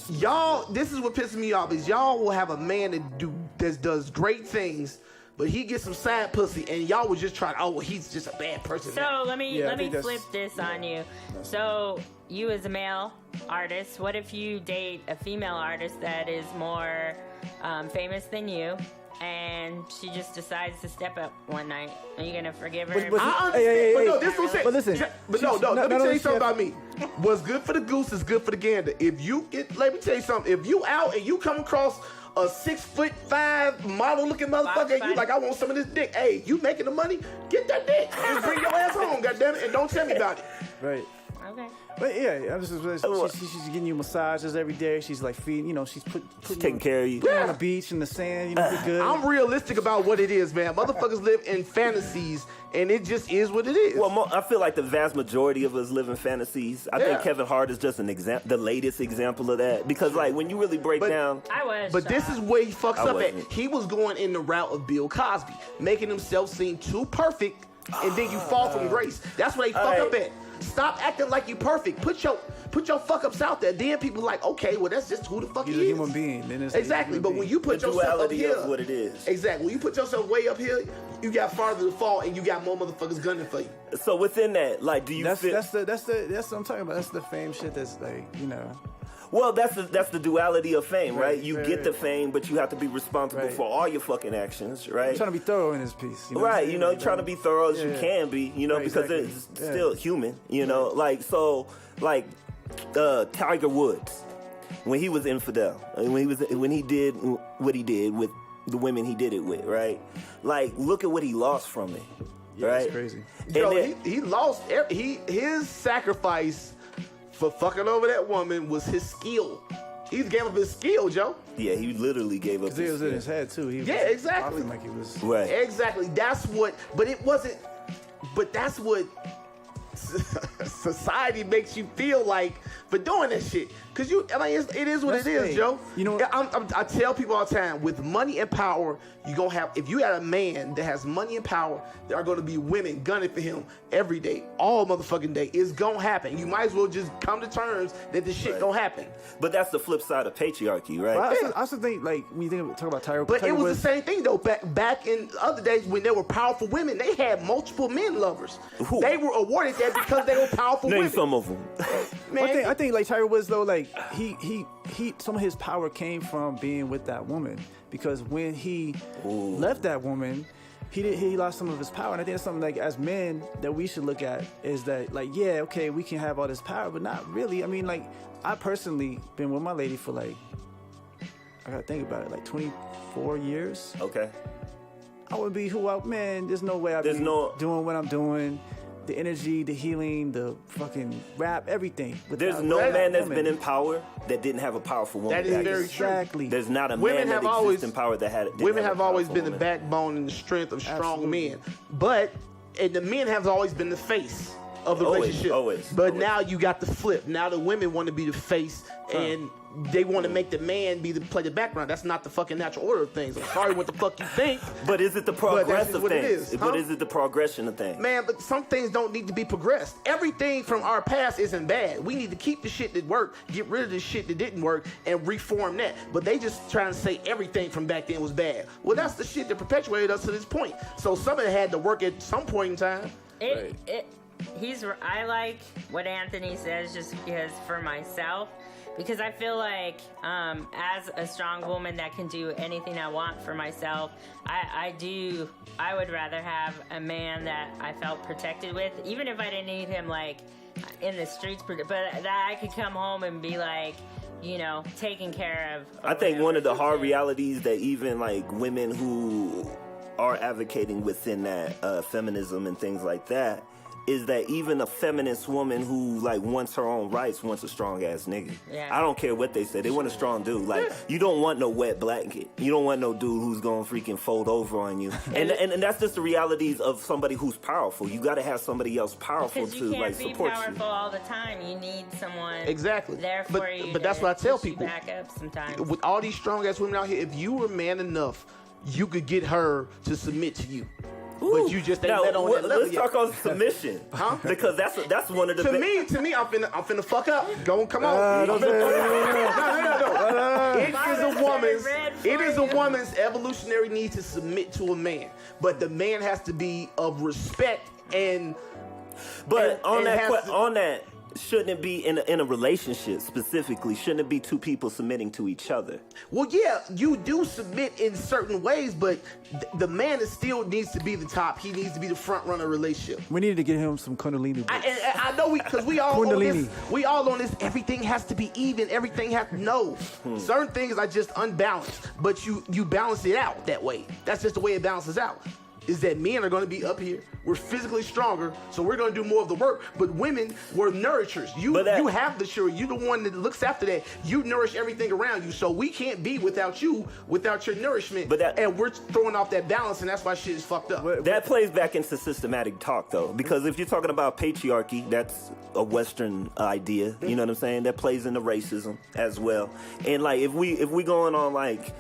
Y'all, this is what pisses me off is y'all will have a man that does great things, but he gets some side pussy, and y'all was just trying. Oh, he's just a bad person. So let me flip this on you. So you as a male artist, what if you date a female artist that is more famous than you? And she just decides to step up one night. Are you gonna forgive her? Let me tell you something about me. What's good for the goose is good for the gander. Let me tell you something. If you out and you come across a 6'5" model looking motherfucker, and you like, I want some of this dick. Hey, you making the money? Get that dick. Just bring your ass home, goddammit, and don't tell me about it. Right. Okay. But yeah, she's getting you massages every day. She's like feeding, she's taking care of you. On the beach in the sand, you're good. I'm realistic about what it is, man. Motherfuckers live in fantasies, and it just is what it is. Well, I feel like the vast majority of us live in fantasies. I think Kevin Hart is just the latest example of that. Because like when you really break down, but this is where he fucks up at. He was going in the route of Bill Cosby, making himself seem too perfect, and then you fall from grace. That's where they fuck up at. Stop acting like you perfect. Put your fuck ups out there. Then people like, okay, well that's just who the fuck he is. He's a human being. Then exactly. But when you put yourself up here, of what it is. Exactly. When you put yourself way up here, you got farther to fall, and you got more motherfuckers gunning for you. So within that, like, do you feel that's what I'm talking about. That's the fame shit. That's like, Well, that's the duality of fame, right? You get the fame, but you have to be responsible for all your fucking actions, right? I'm trying to be thorough in this piece. Right, trying to be thorough as you can be, because it's still human, like, so, like, Tiger Woods, when he was infidel, when he did what he did with the women he did it with, right? Like, look at what he lost from it, right? That's crazy. He lost, his sacrifice for fucking over that woman was his skill. He gave up his skill, Joe. Yeah, he literally gave up his skill. Because it was in his head, too. Exactly. Like he was... Right. Exactly. That's what society makes you feel like for doing that shit. Because it is what it is, Joe. I tell people all the time, with money and power, you're going to have, if you got a man that has money and power, there are going to be women gunning for him every day, all motherfucking day. It's going to happen. You might as well just come to terms that this shit going to happen. But that's the flip side of patriarchy, right? Well, I also think, like, when you talk about Tiger But it was the same thing, though. Back in other days when there were powerful women, they had multiple men lovers. Who? They were awarded that because they were powerful women. Name some of them. Man, I think like Tiger Woods, though, like he some of his power came from being with that woman, because when he left that woman, he lost some of his power. And I think that's something, like, as men that we should look at, is that, like, yeah, okay, we can have all this power, but not really. I mean, like, I personally been with my lady for, like, I gotta think about it, like 24 years. Okay. I would be there's no way I'd be doing what I'm doing. The energy, the healing, the fucking rap, everything. There's no man that's been in power that didn't have a powerful woman. That is very exactly. There's not a man that exists in power that had it. Women have always been the backbone and the strength of strong men. And the men have always been the face of the relationship. But now you got the flip. Now the women want to be the face, and they want to make the man play the background. That's not the fucking natural order of things. I'm sorry what the fuck you think. But is it the progressive thing? But is it the progression of things? Man, but some things don't need to be progressed. Everything from our past isn't bad. We need to keep the shit that worked, get rid of the shit that didn't work, and reform that. But they just trying to say everything from back then was bad. Well, that's the shit that perpetuated us to this point. So some of it had to work at some point in time. I like what Anthony says, just because for myself, because I feel like as a strong woman that can do anything I want for myself, I would rather have a man that I felt protected with, even if I didn't need him like in the streets, but that I could come home and be like, taken care of. I think one of the hard realities that even like women who are advocating within that feminism and things like that is that even a feminist woman who like wants her own rights wants a strong ass nigga. Yeah. I don't care what they say. They want a strong dude. Like, you don't want no wet blanket. You don't want no dude who's gonna freaking fold over on you. And that's just the realities of somebody who's powerful. You got to have somebody else powerful to like support you. Because you can't be powerful all the time. You need someone there for you. But that's what I tell people. Back up sometimes. With all these strong ass women out here, if you were man enough, you could get her to submit to you. Ooh. But you just ain't let on that level Let's talk on submission, huh? Because that's one of the. To me, I'm finna fuck up. Come on. No. It is a woman's evolutionary need to submit to a man, but the man has to be of respect and. But on that. shouldn't it be in a relationship specifically? Shouldn't it be two people submitting to each other? Well, yeah, you do submit in certain ways, but the man still needs to be the top. He needs to be the front runner of the relationship. We need to get him some Kundalini. I know because we all on this. We all on this. Everything has to be even. Everything has to know. Certain things are just unbalanced, but you balance it out that way. That's just the way it balances out. Is that men are going to be up here. We're physically stronger, so we're going to do more of the work. But women were nourishers. You have the sure. You're the one that looks after that. You nourish everything around you. So we can't be without you, without your nourishment. And we're throwing off that balance, and that's why shit is fucked up. That plays back into systematic talk, though, because if you're talking about patriarchy, that's a Western idea. You know what I'm saying? That plays into racism as well. And like if we going on like.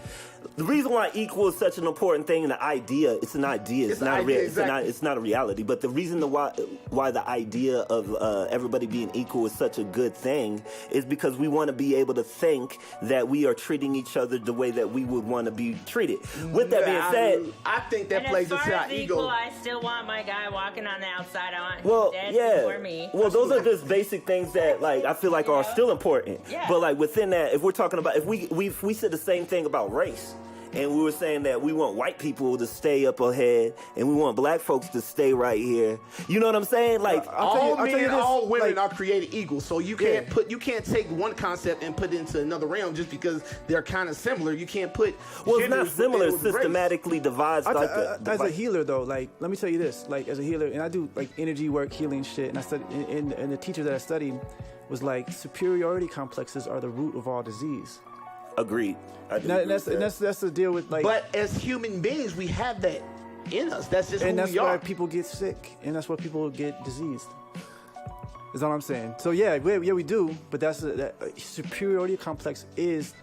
The reason why equal is such an important thing in the idea, it's an idea. It's not real. Exactly. It's not a reality. But the reason why the idea of everybody being equal is such a good thing is because we want to be able to think that we are treating each other the way that we would want to be treated. With that being said, I think that plays into our ego. Equal, I still want my guy walking on the outside. I want him dead before me. Well, those are just basic things that like I feel like are still important. Yeah. But like within that, if we're talking about if we said the same thing about race. And we were saying that we want white people to stay up ahead, and we want black folks to stay right here. You know what I'm saying? Like all men and all women are created equal, so you can't take one concept and put it into another realm just because they're kind of similar. You can't put. Well, it's not similar. It's systematically divides. As a healer, though, like let me tell you this: like as a healer, and I do like energy work, healing shit, and I studied, and the teacher that I studied was like superiority complexes are the root of all disease. Agreed. That's the deal with like. But as human beings, we have that in us. That's just who we are. And that's why people get sick, and that's why people get diseased. Is all I'm saying. So yeah, we do. But that superiority complex is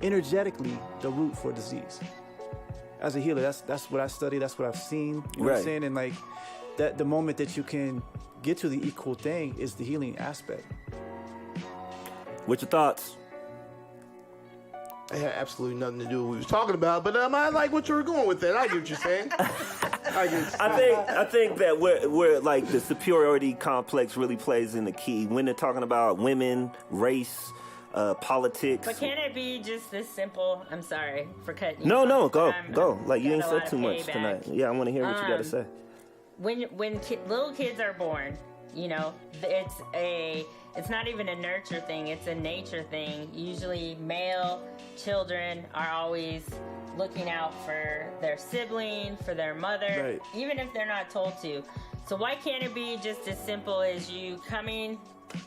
energetically the root for disease. As a healer, that's what I study. That's what I've seen. You know what I'm saying? And like that, the moment that you can get to the equal thing is the healing aspect. What's your thoughts? It had absolutely nothing to do with what we was talking about, but I like what you were going with that. I get what you're saying. I think that we're like the superiority complex really plays in the key when they're talking about women, race, politics. But can it be just this simple? I'm sorry for cutting you. No, go. Like you ain't said too much tonight. Yeah, I want to hear what you got to say. When little kids are born, you know, it's not even a nurture thing, it's a nature thing. Usually male children are always looking out for their sibling, for their mother, even if they're not told to. So why can't it be just as simple as you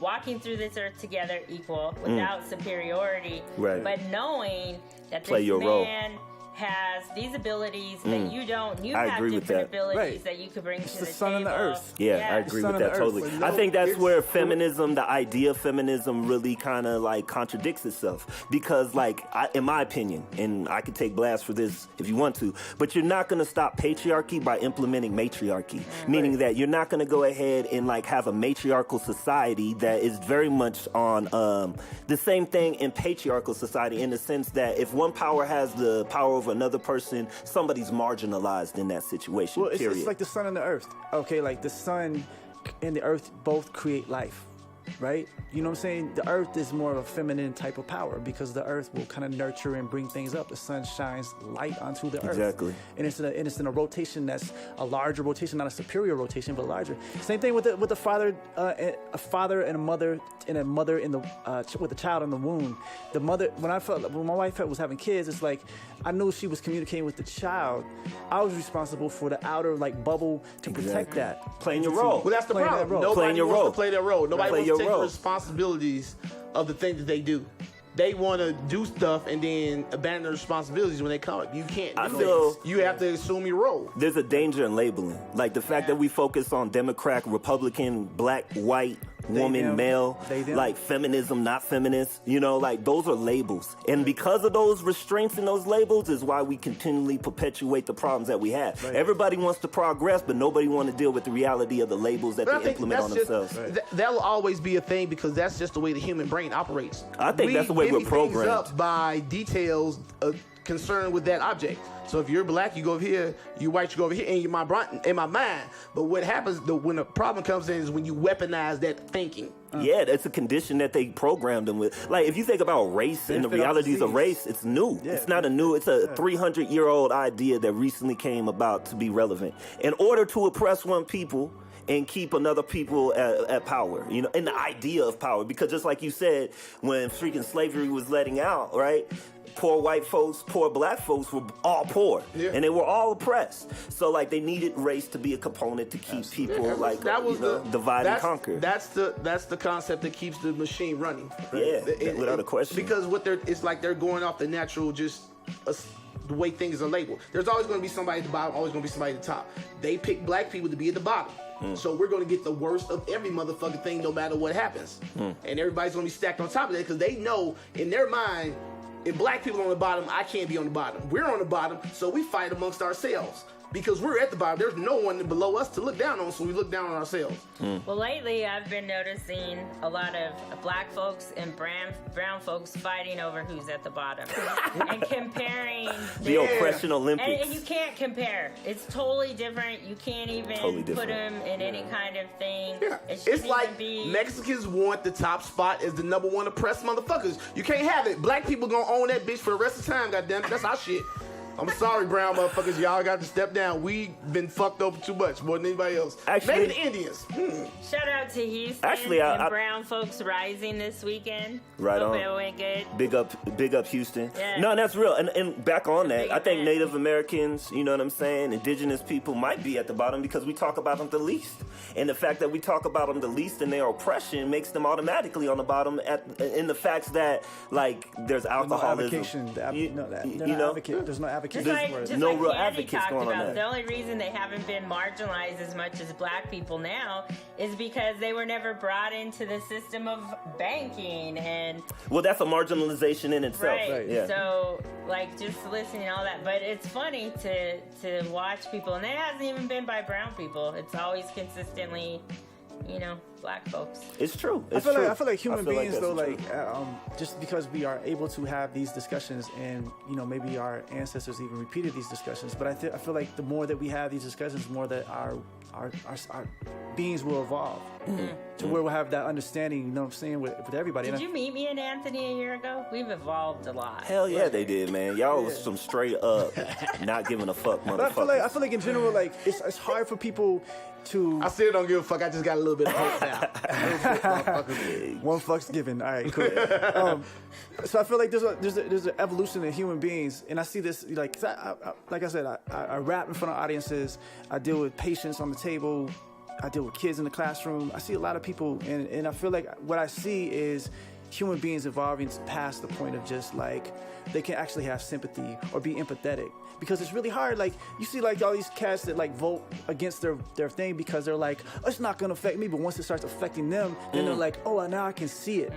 walking through this earth together equal without superiority, but knowing that this man has these abilities that you don't. You have different abilities that you could bring to the sun table. and the earth. Yeah, I agree with that totally. I think that's where feminism, the idea of feminism, really kind of like contradicts itself. Because, like, in my opinion, and I could take blast for this if you want to, but you're not going to stop patriarchy by implementing matriarchy. Meaning that you're not going to go ahead and like have a matriarchal society that is very much on the same thing in patriarchal society, in the sense that if one power has the power over another person, somebody's marginalized in that situation. Well, it's like the sun and the earth. Okay, like the sun and the earth both create life, right? You know what I'm saying? The earth is more of a feminine type of power because the earth will kind of nurture and bring things up. The sun shines light onto the earth. Exactly. And it's in a rotation that's a larger rotation, not a superior rotation, but larger. Same thing with a father and a mother in the with a child in the womb. The mother, when my wife was having kids, it's like I knew she was communicating with the child. I was responsible for the outer like bubble to protect that. Playing your role. Well, that's the problem. Nobody wants to play their role. Nobody wants to take the responsibilities of the things that they do. They want to do stuff and then abandon their responsibilities when they come up. You can't do that. You have to assume your role. There's a danger in labeling. Like the fact that we focus on Democrat, Republican, black, white, woman, male, like feminism, not feminist, you know, like those are labels. And because of those restraints and those labels is why we continually perpetuate the problems that we have. Everybody wants to progress, but nobody wants to deal with the reality of the labels that they implement on themselves. That'll always be a thing because that's just the way the human brain operates. I think that's the way we're programmed. Up by details concerned with that object. So if you're black, you go over here. You white, you go over here. In my mind. But what happens when the problem comes in is when you weaponize that thinking. Yeah, that's a condition that they programmed them with. Like, if you think about race and the realities of race, it's new. Yeah, it's not it's a 300-year-old idea that recently came about to be relevant. In order to oppress one people and keep another people at power, you know, and the idea of power. Because just like you said, when freaking slavery was letting out, right? Poor white folks, poor black folks were all poor, and they were all oppressed. So, like, they needed race to be a component to keep people divide and conquer. That's the concept that keeps the machine running. Yeah, without a question. Because it's like they're going off the natural, just the way things are labeled. There's always going to be somebody at the bottom, always going to be somebody at the top. They pick black people to be at the bottom. So we're going to get the worst of every motherfucking thing, no matter what happens. And everybody's going to be stacked on top of that because they know in their mind, if black people are on the bottom, I can't be on the bottom. We're on the bottom, so we fight amongst ourselves. Because we're at the bottom, there's no one below us to look down on, so we look down on ourselves. Well, lately I've been noticing a lot of black folks and brown folks fighting over who's at the bottom and comparing the oppression Olympics. And you can't compare. It's totally different. You can't even put them in any kind of thing. Yeah. It's like Mexicans want the top spot as the number one oppressed motherfuckers. You can't have it. Black people gonna own that bitch for the rest of the time, goddammit. That's our shit. I'm sorry, brown motherfuckers. Y'all got to step down. We been fucked over too much, more than anybody else. Actually, maybe the Indians. Shout out to Houston and brown folks rising this weekend. Right Hope on. it went good. Big up Houston. Yeah. No, that's real. And back on that, I think Native Americans, you know what I'm saying, indigenous people might be at the bottom because we talk about them the least. And the fact that we talk about them the least and their oppression makes them automatically on the bottom in the facts that, like, there's alcoholism. There's no advocation. Just no like real Andy advocates talked going on about, there. the only reason they haven't been marginalized as much as black people now is because they were never brought into the system of banking and... Well, that's a marginalization in itself. Right. Yeah. So, like, just listening to all that. But it's funny to watch people, and it hasn't even been by brown people. It's always consistently... black folks. It's true. I feel like human beings, though, just because we are able to have these discussions, and maybe our ancestors even repeated these discussions, but I feel like the more that we have these discussions, the more that our beings will evolve to where we'll have that understanding. You know what I'm saying, with everybody. Did you meet me and Anthony a year ago? We've evolved a lot. Hell yeah, they did, man. Y'all was some straight up not giving a fuck motherfuckers. But I feel like in general, like it's hard for people to. I still don't give a fuck. I just got a little bit of hope now. One fuck's given. All right, cool. So I feel like there's an evolution in human beings, and I see this like I said, I rap in front of audiences. I deal with patients on the table. I deal with kids in the classroom. I see a lot of people, and I feel like what I see is human beings evolving past the point of just like they can actually have sympathy or be empathetic, because it's really hard. Like you see like all these cats that like vote against their thing because they're like, oh, it's not gonna affect me, but once it starts affecting them, then they're like, oh, now I can see it.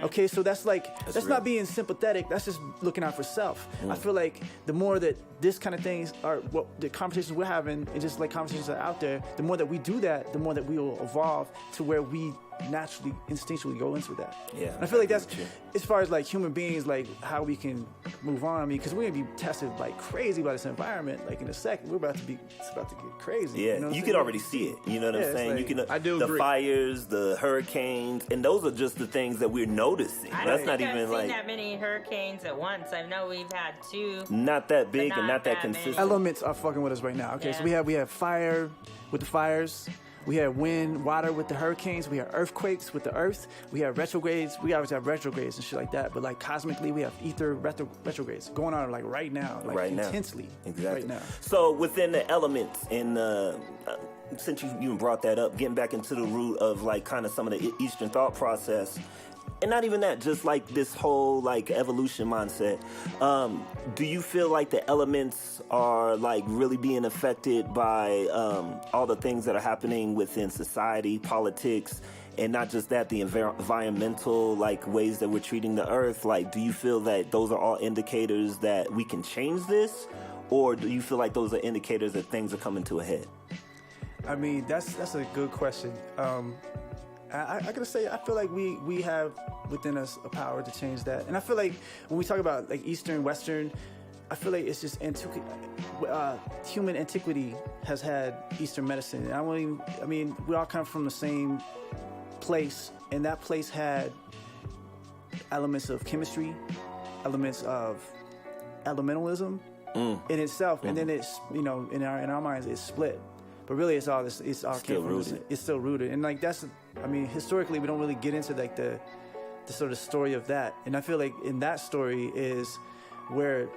Okay, so that's not being sympathetic. That's just looking out for self. I feel like the more that this kind of things are, the conversations we're having, and just like conversations that are out there, the more that we do that, the more that we will evolve to where we naturally, instinctually go into that. Yeah. And I feel like that's, as far as like human beings, like how we can move on. I mean, because we're gonna be tested like crazy by this environment. Like in a second, it's about to get crazy. Yeah, you can already see it. You know what I'm saying? Like, you can. I do the agree. Fires, the hurricanes, and those are just the things that we're noticing. I don't think I've seen that many hurricanes at once. I know we've had two. Not that big and not that many. consistent. Elements are fucking with us right now. Okay, so we have fire with the fires. We have wind, water with the hurricanes. We have earthquakes with the earth. We have retrogrades. We always have retrogrades and shit like that. But like cosmically, we have ether retrogrades going on like right now, like right intensely. Now. Exactly. Right now. So within the elements, and since you even brought that up, getting back into the root of like kind of some of the Eastern thought process, and not even that, just like this whole like evolution mindset. Do you feel like the elements are like really being affected by all the things that are happening within society, politics, and not just that, the environmental like ways that we're treating the earth? Like, do you feel that those are all indicators that we can change this, or do you feel like those are indicators that things are coming to a head? I mean, that's a good question. I gotta say, I feel like we have within us a power to change that. And I feel like when we talk about like Eastern, Western, I feel like it's just human antiquity has had Eastern medicine. And we all come from the same place, and that place had elements of chemistry, elements of elementalism in itself, and then it's in our minds it's split. But really, it's all still rooted. It's still rooted, and like historically, we don't really get into like the sort of story of that. And I feel like in that story is where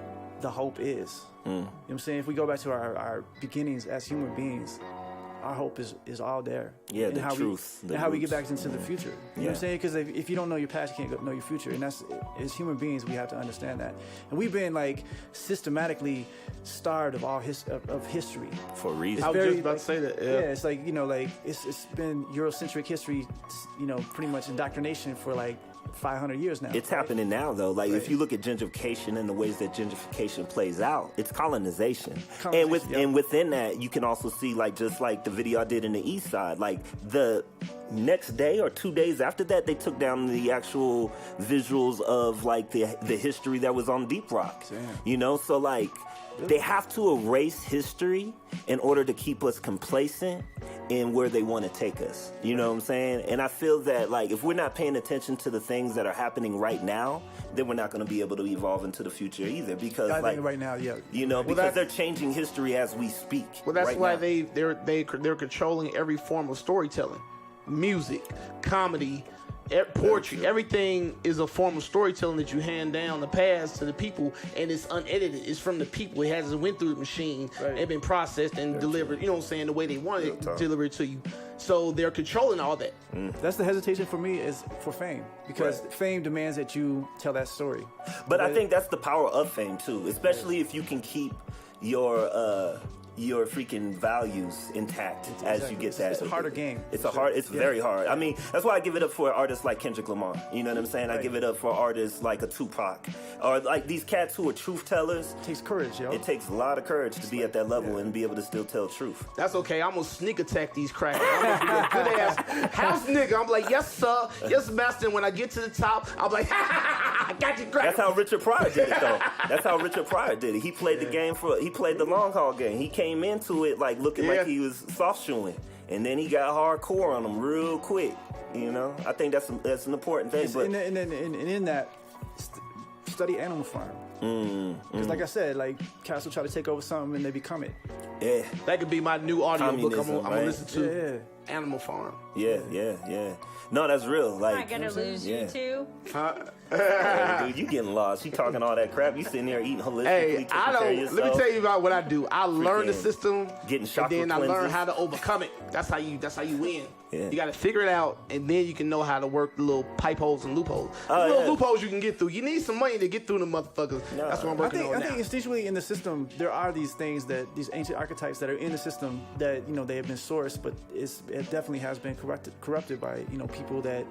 the hope is. You know what I'm saying? If we go back to our beginnings as human beings, our hope is all there. Yeah, and the how truth. We get back into the future. You know what I'm saying? Because if you don't know your past, you can't know your future. And that's, as human beings, we have to understand that. And we've been like systematically starved of all of history. For a reason. I was just about to say that. Yeah, it's like, it's been Eurocentric history, pretty much indoctrination for like 500 years now. It's happening now, though. Like, if you look at gentrification and the ways that gentrification plays out, it's colonization. And within that, you can also see, like, just like the video I did in the East Side, like, the next day or 2 days after that, they took down the actual visuals of, like, the history that was on Deep Rock. Damn. So, like, they have to erase history in order to keep us complacent in where they want to take us. You know what I'm saying? And I feel that, like, if we're not paying attention to the things that are happening right now, then we're not going to be able to evolve into the future either. Because, I think right now, because they're changing history as we speak. Well, that's why they're controlling every form of storytelling, music, comedy, poetry. Everything is a form of storytelling that you hand down the past to the people, and it's unedited. It's from the people. It hasn't went through the machine and been processed and delivered, the way they want it delivered to you. So they're controlling all that. That's the hesitation for me, is for fame, because fame demands that you tell that story. But I think that's the power of fame too, especially if you can keep your freaking values intact as you get that. It's a harder game. It's very hard. I mean, that's why I give it up for artists like Kendrick Lamar. You know what I'm saying? I give it up for artists like a Tupac, or like these cats who are truth tellers. It takes courage, yo. It takes a lot of courage to be at that level and be able to still tell truth. That's okay. I'm gonna sneak attack these crackers. I'm gonna be a good ass house nigga. I'm like, yes sir, yes master. And when I get to the top, I'm like, I got you, crackers. That's how Richard Pryor did it, though. That's how Richard Pryor did it. He played the game he played the long haul game. He came into it like looking like he was soft shoeing, and then he got hardcore on them real quick. I think that's an important thing. But in that, study Animal Farm. Because like I said, like cats will try to take over something and they become it. Yeah, that could be my new audio book. I'm gonna listen to. Yeah. Animal Farm. Yeah. No, that's real. Like, I'm not gonna lose you too. Dude, you getting lost. You talking all that crap. You sitting there eating holistically. Hey, I don't. Let me tell you about what I do. I learn the system, getting chocolate and then cleanses. I learn how to overcome it. That's how you win. Yeah. You got to figure it out, and then you can know how to work the little pipe holes and loopholes. Loopholes you can get through. You need some money to get through the motherfuckers. No. That's what I'm working on now. I think instinctually in the system, there are these things these ancient archetypes that are in the system that they have been sourced, but it definitely has been corrupted by people that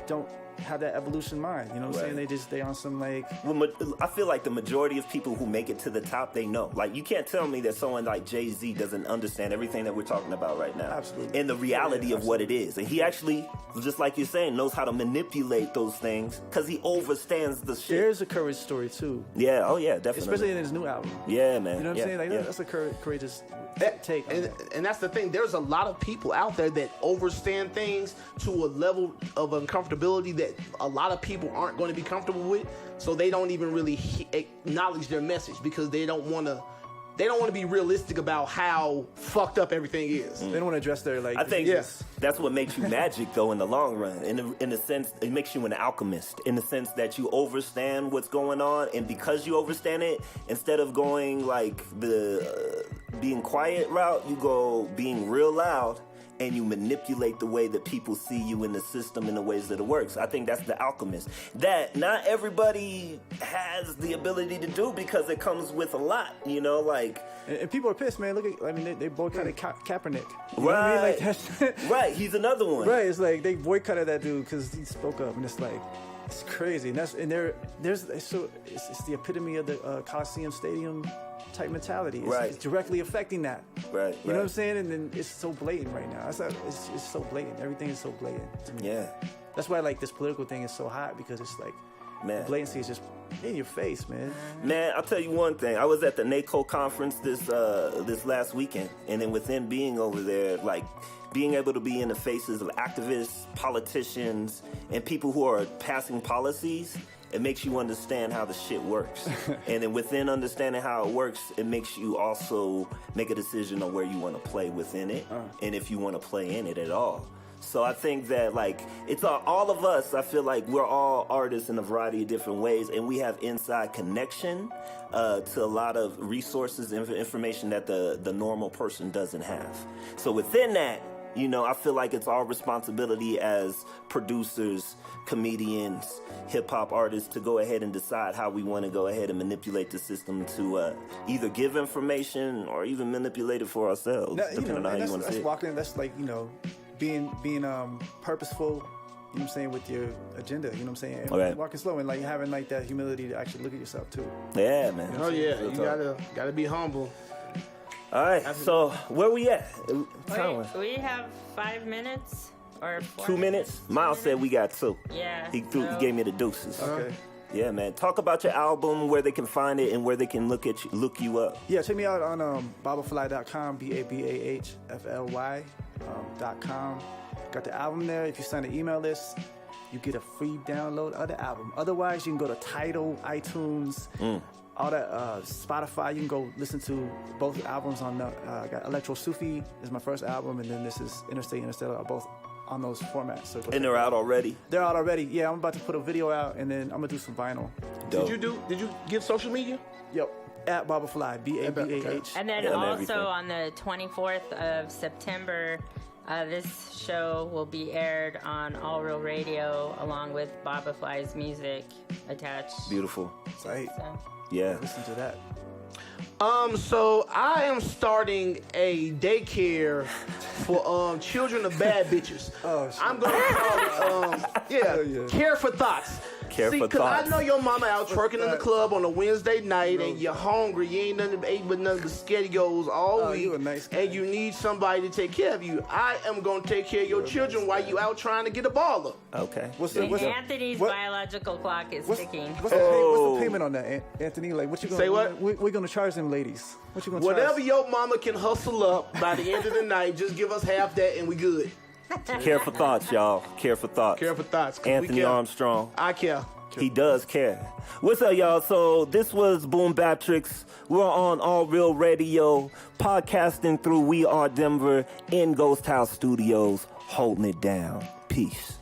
don't have that evolution mind. You know what I'm saying? They on some like. Well, I feel like the majority of people who make it to the top, they know. Like, you can't tell me that someone like Jay-Z doesn't understand everything that we're talking about right now. Absolutely. And the reality of what it is. And he actually, just like you're saying, knows how to manipulate those things because he overstands the shit. There's a courage story too. Yeah. Oh yeah, definitely. Especially in his new album. Yeah, man. You know what I'm saying? Like that's a courageous take. And that's the thing. There's a lot of people out there that overstand things to a level of uncomfortability that a lot of people aren't going to be comfortable with, so they don't even really acknowledge their message because they don't want to be realistic about how fucked up everything is. They don't want to address their I think that's what makes you magic though in the long run. In a sense, it makes you an alchemist in the sense that you understand what's going on, and because you understand it, instead of going like the being quiet route, you go being real loud. And you manipulate the way that people see you in the system in the ways that it works. I think that's the alchemist. That not everybody has the ability to do because it comes with a lot, like. And people are pissed, man. They boycotted Kaepernick. Right. Right. He's another one. Right. It's like they boycotted that dude because he spoke up, and it's like. It's crazy, it's the epitome of the Coliseum Stadium type mentality. It's directly affecting that. Right. You know what I'm saying? And then it's so blatant right now. It's so blatant. Everything is so blatant to me. Yeah. That's why like this political thing is so hot because it's like Man. Blatancy is just in your face, man. Man, I'll tell you one thing. I was at the NACO conference this last weekend, and then within being over there, like being able to be in the faces of activists, politicians, and people who are passing policies, it makes you understand how the shit works. And then within understanding how it works, it makes you also make a decision on where you want to play within it, and if you want to play in it at all. So I think that, like, it's all of us, I feel like we're all artists in a variety of different ways, and we have inside connection to a lot of resources and information that the normal person doesn't have. So within that, you know, I feel like it's our responsibility as producers, comedians, hip-hop artists to go ahead and decide how we want to go ahead and manipulate the system to either give information or even manipulate it for ourselves, depending on how you want to see it. Walking, that's like, you know, being purposeful, you know what I'm saying, with your agenda, you know what I'm saying? And walking slow and like having like that humility to actually look at yourself too. Yeah, man. Oh yeah, you gotta be humble. All right, so where we at? We have 5 minutes or 2 minutes? Miles said we got 2. Yeah. He gave me the deuces. Okay. Yeah, man. Talk about your album, where they can find it, and where they can look you up. Yeah, check me out on Babahfly.com, BABAHFLY.com. Got the album there. If you sign the email list, you get a free download of the album. Otherwise, you can go to Tidal, iTunes, all that, Spotify. You can go listen to both albums on the, got Electro Sufi is my first album, and then this is Interstate Interstellar, are both on those formats. So and they're out already? They're out already. Yeah, I'm about to put a video out, and then I'm gonna do some vinyl. Dope. Did you give social media? Yep, at Babahfly, BABAH. And then also on the 24th of September, this show will be aired on All Real Radio along with Babahfly's music attached. Beautiful. Right. So. Yeah. Listen to that. So I am starting a daycare for children of bad bitches. Oh, shit. I'm gonna call it Care for Thoughts. Care for Cause Thoughts. I know your mama out twerking in the club on a Wednesday night, and you're hungry. You ain't ate but nothing but SpaghettiOs all week, you a nice guy. and you need somebody to take care of you. I am gonna take care of your children while you out trying to get a baller. Okay. Anthony's biological clock is ticking. What's the payment on that, Anthony? Like, what you gonna Say what? We're gonna charge them ladies. What you gonna charge? Whatever your mama can hustle up by the end of the night, just give us half that and we good. Care for Thoughts, y'all. Care for Thoughts. Care for Thoughts. Anthony Armstrong. I care. He does care. What's up, y'all? So this was BoomBapTricks. We're on All Real Radio, podcasting through WeAreDenver in Ghost House Studios, holding it down. Peace.